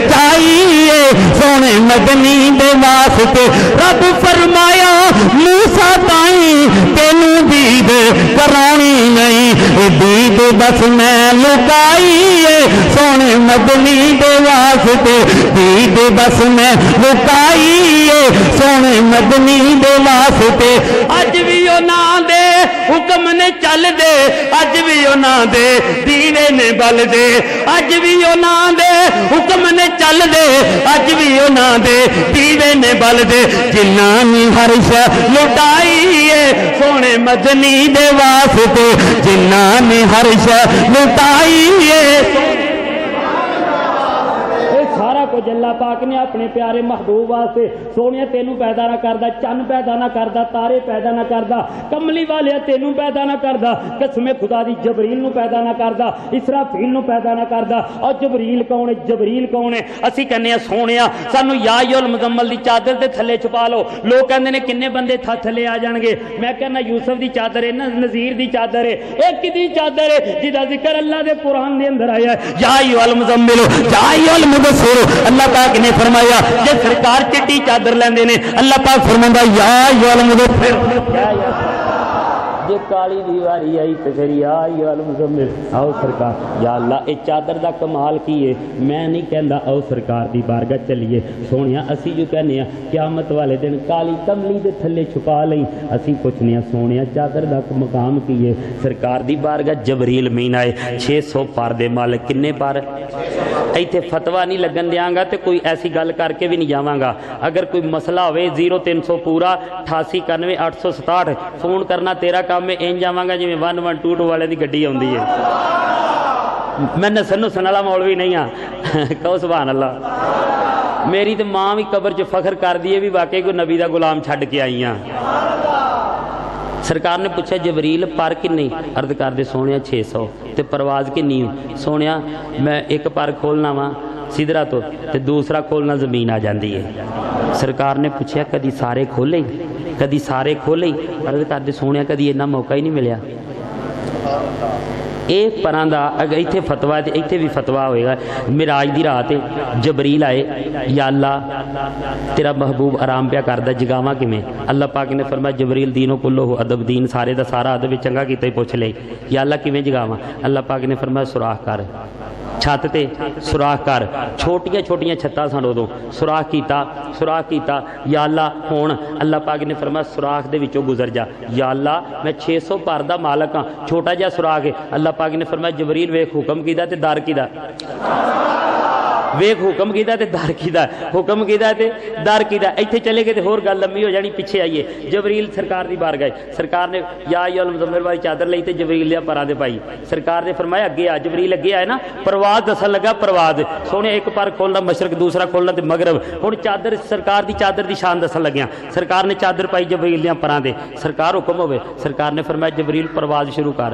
چاہیے سونے مدنی دے واسطے رب فرمایا موسیٰ تائیں تینوں دید کرانی نہیں دید بس میں لکائیے سونے مدنی دے واسطے دید بس میں لکائیے سونے مدنی دے واسطے اج بھی او نا دے حکم نے چل دے اج بھی او نا دے دیوے نے بل دے اج بھی او نا دے حکم نے چل دے اج بھی انہاں دے دیوے نے بل دے جنہاں نے ہر شے لٹائی ہے سونے مدنی دے واسطے جنہاں نے ہر شے لٹائی ہے سارا کچھ اللہ پاک نے اپنے پیارے محبوب واسطے سونے تینوں پیدا نہ کردا چن پیدا نہ کردا تارے پیدا نہ کردا کملی والے تینوں پیدا نہ کردا قسم خدا دی جبریل نو پیدا نہ کردا اسرافیل نو پیدا نہ کردا اور جبریل کون ہے جبریل کون ہے اسی کہنے ہیں سونیا سانو یا المزمل دی چادر دے تھلے چھپا لو لوگ کہندے نے کنے بندے تھلے آ جان گے میں کہنا یوسف دی چادر ہے نذیر دی چادر ہے ایک دی چادر ہے جدا ذکر اللہ دے قرآن دے اندر آیا ہے یا المزمل یا المدثر اللہ پاک نے فرمایا جے سرکار چٹی چادر لیندے نے اللہ پاک فرماندا یا المدثر جے کالی دیواری آئی تو پھر یا المزمل آؤ سرکار یا اللہ اے چادر دا کمال کی ہے میں نہیں کہندا آؤ سرکار دی بارگاہ چلیے سونیا اسی جو کہنے ہیں قیامت والے دن کالی کملی دے تھلے چھپا لئی اسی پوچھنے ہیں سونیا چادر دا مقام کی ہے سرکار دی بارگاہ جبریل مین آئے 600 پار دے مالک کنے پار ایتھے فتویٰ نہیں لگن دیاں گا تے کوئی ایسی گل کر کے بھی نہیں جاواں گا اگر کوئی مسئلہ ہوئے 0300 پورا 8891 867 فون کرنا تیرا کام میں این جاواں گا جی میں 1122 والے دی گڈی ہوندی ہے میں نسن نسن والا مولوی نہیں ہاں کہو سبحان اللہ میری تے ماں بھی قبر چ فخر کر دی ہے بھی واقعی کوئی نبی دا غلام چھڈ کے آئی ہاں سرکار نے پوچھا جبریل پر کنی عرض کر دے سونے 600 تے پرواز کنی سونے میں ایک پر کھولنا وا سدرا تو تے دوسرا کھولنا زمین آ جاندی ہے سرکار نے پوچھا کدی سارے کھولے کدی سارے کھولے عرض کر دے سونے کدی اتنا موقع ہی نہیں ملیا ایک پراں دا اگر ایتھے فتویٰ تے ایتھے بھی فتویٰ ہوئے گا معراج دی رات جبریل آئے یا اللہ تیرا محبوب آرام پیا کردا جگاواں کیویں اللہ پاک نے فرمایا جبریل دینوں کلو ادب دین سارے دا سارا ادب چنگا کیتا ہی پوچھ لے یا اللہ کیویں جگاواں اللہ پاک نے فرمایا سوراخ کر چھت تے سوراخ کر چھوٹیاں چھوٹیاں چھتاں سن ادوں سوراخ کیتا یا اللہ ہون اللہ پاک نے فرمایا سوراخ دے وچوں گزر جا یا اللہ میں 600 پر دا مالک ہاں چھوٹا جہا سوراخ ہے اللہ پاک نے فرمایا جبریل ویکھ حکم کیتا تے دار کیتا ویکھ حکم کیتا تے دار کیتا حکم کیتا تے دار کیتا ایتھے چلے گئے تے ہور گل لمبی ہو جانی پیچھے آئیے جبریل سرکار دی بار گئے سرکار نے یا المزمل والی چادر لئی تے جبریل دے پراں دے پائی سرکار نے فرمایا اگے آ جبریل اگے آئے نا پرواز دسن لگا پرواز سونے ایک پر کھولنا مشرق دوسرا کھولنا تے مغرب ہن چادر سرکار دی چادر دی شان دسن لگیاں سرکار نے چادر پائی جبریل دے پراں دے سرکار حکم ہوے سرکار نے فرمایا جبریل پرواز شروع کر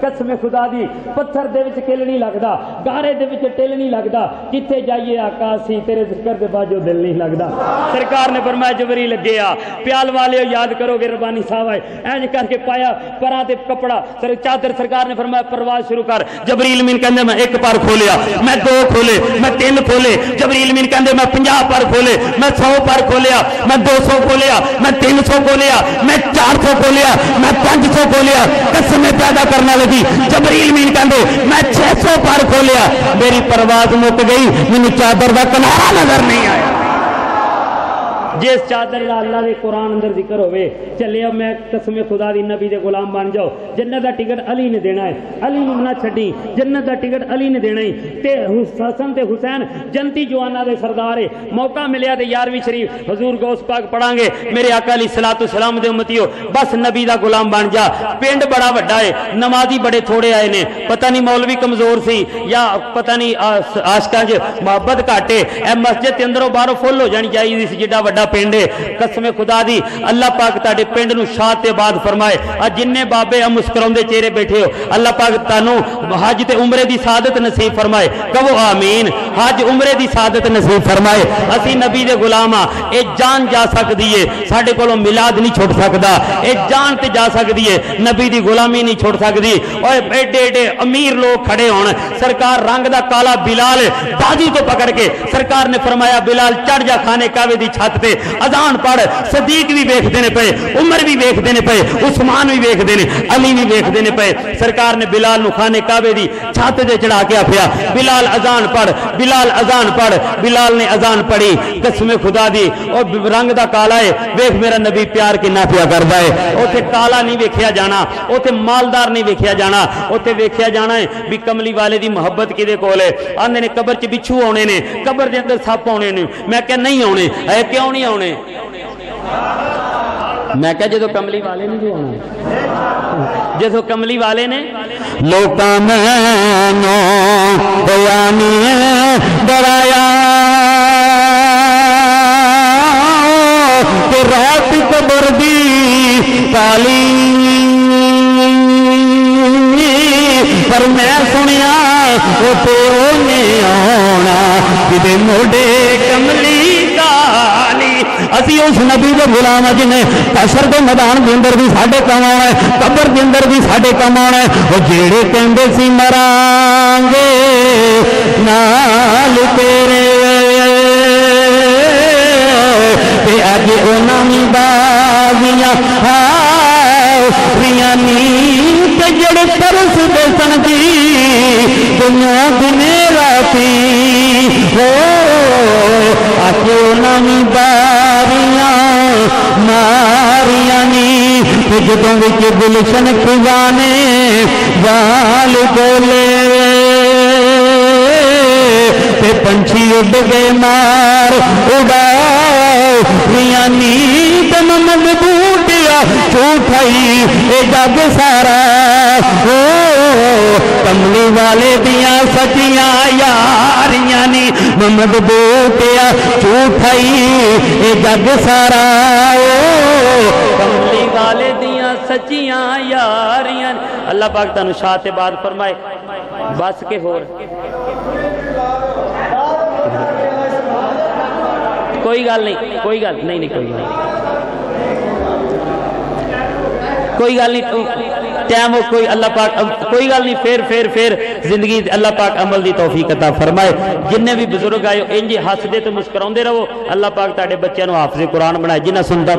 قسم خدا دی پتھر دے وچ کل نہیں لگدا گارے دے وچ ٹل نہیں لگدا جتھے جائیے آقا سی تیرے ذکر دے باجو دل نہیں لگدا سرکار نے فرمایا جبریل لگے آ پیال والے یاد کرو گے ربانی صاحب ہے اینج کر کے پایا پراں تے کپڑا چادر سرکار نے فرمایا پرواز شروع کر جبریل مین کہندے میں ایک پر کھولیا میں دو کھولے میں تین کھولے جبریل مین کہندے میں 50 پر کھولے میں 100 پر کھولیا میں 200 کھولیا میں 300 کھولیا میں 400 کھولیا میں 500 کھولیا قسمیں پیدا کرنے لگی جبریل مین کہندے میں 600 پر کھولیا میری پرواز مک گئی مینوں چادر دا کنارا نظر نہیں آیا جس چادر دا اللہ دے قرآن اندر ذکر ہوئے چلے اب میں قسم خدا دی نبی دے غلام بن جاؤ جنت دا ٹکٹ علی نے دینا ہے علی نو نہ چھڈی جنت دا ٹکٹ علی نے دینا ہے تے حسن تے حسین جنتی جوانا دے سردار ہے موقع ملیا تے 11ویں شریف حضور غوث پاک پڑھاں گے میرے آقا علیہ الصلوۃ والسلام دے امتیو بس نبی دا غلام بن جا پنڈ بڑا بڑا ہے نمازی بڑے تھوڑے آئے نے پتہ نہیں مولوی کمزور سی یا پتہ نہیں عاشقاں وچ محبت گھٹ ہے اے مسجد دے اندروں باہروں فل ہو جانی چاہیے سی جڈا وڈا پنڈ ہے قسم خدا دی اللہ پاک تاڈے پنڈ نو شاد تے بعد فرمائے اج جننے بابے مسکراندے چہرے بیٹھے ہو اللہ پاک تانوں حج تے عمرے دی سعادت نصیب فرمائے کہو آمین حج عمرے دی سعادت نصیب فرمائے اسی نبی دے غلام ہاں اے جان جا سکدی ہے ساڈے کولوں میلاد نہیں چھٹ سکدا اے جان تے جا سکدی ہے نبی دی غلامی نہیں چھٹ سکدی اوے ایڈے ایڈے امیر لوگ کھڑے ہون سرکار رنگ دا کالا بلال بازی تو پکڑ کے سرکار نے فرمایا بلال چڑھ جا کھانے کعبے دی چھت تے اذان پڑھ صدیق بھی ویکھ دینے پے عمر بھی ویکھ دینے پے عثمان بھی ویکھ دینے علی بھی ویکھ دینے پے سرکار نے بلال نو کھانے کعبے دی چھت تے چڑھا کے آکھیا بلال اذان پڑھ بلال اذان پڑھ بلال نے اذان پڑھی قسم خدا دی اور رنگ دا کالا ہے ویکھ میرا نبی پیار کنا پیا کردا ہے اوتھے کالا نہیں ویکھیا جانا اوتھے مالدار نہیں ویکھیا جانا اوتھے ویکھیا جانا ہے بھی کملی والے دی محبت کدے کول ہے آندے نے قبر چ بچھو آنے نے قبر دے اندر سپ آنے نے میں کہ نہیں آنے اے کیوں نہیں آنے میں کہ جدو کملی والے نے جو آنا جدو کملی والے نے لوکاں مینوں بیانی ڈرایا کہ رات قبر دی کالی پر میں سنیا وہ تے اونے آنا کدے موڈے کملی کالی اسی اس نبی دے غلام جنہیں حشر دے میدان دے اندر بھی ساڈے کم آنا ہے قبر دے اندر بھی ساڈے کم آنا ہے وہ جیڑے کہندے سی مران گے نال تیرے تے اج انہاں دی بازیاں ریاں نی تے جڑے ترس دے سن دی دنیا دنے راتی ہو اج انہاں دی باریاں ماریاں نی جدوں وچ گلشن کھوانے وال بولے تے پنچھی اڈ گئے مار اڑاؤ ریاں نی تے محمد بوٹیا جھوٹائی اے جگ سارا ہو کملی والے دیاں سچیاں یاریاں نی محمد بوٹیا جھوٹائی اے جگ سارا کملی والے دیاں سچیاں یاریاں اللہ پاک تانوں شاہ تے بعد فرمائے بس کے ہور کوئی گل نہیں کوئی گل نہیں کوئی گل کوئی گل نہیں ٹائم کوئی اللہ پاک کوئی گل نہیں پھر زندگی اللہ پاک عمل دی توفیق عطا فرمائے جننے بھی بزرگ آئے انج ہسدے تے مسکراندے رہو اللہ پاک تہاڈے بچیاں نو حافظ قرآن بنائے جنہ سندا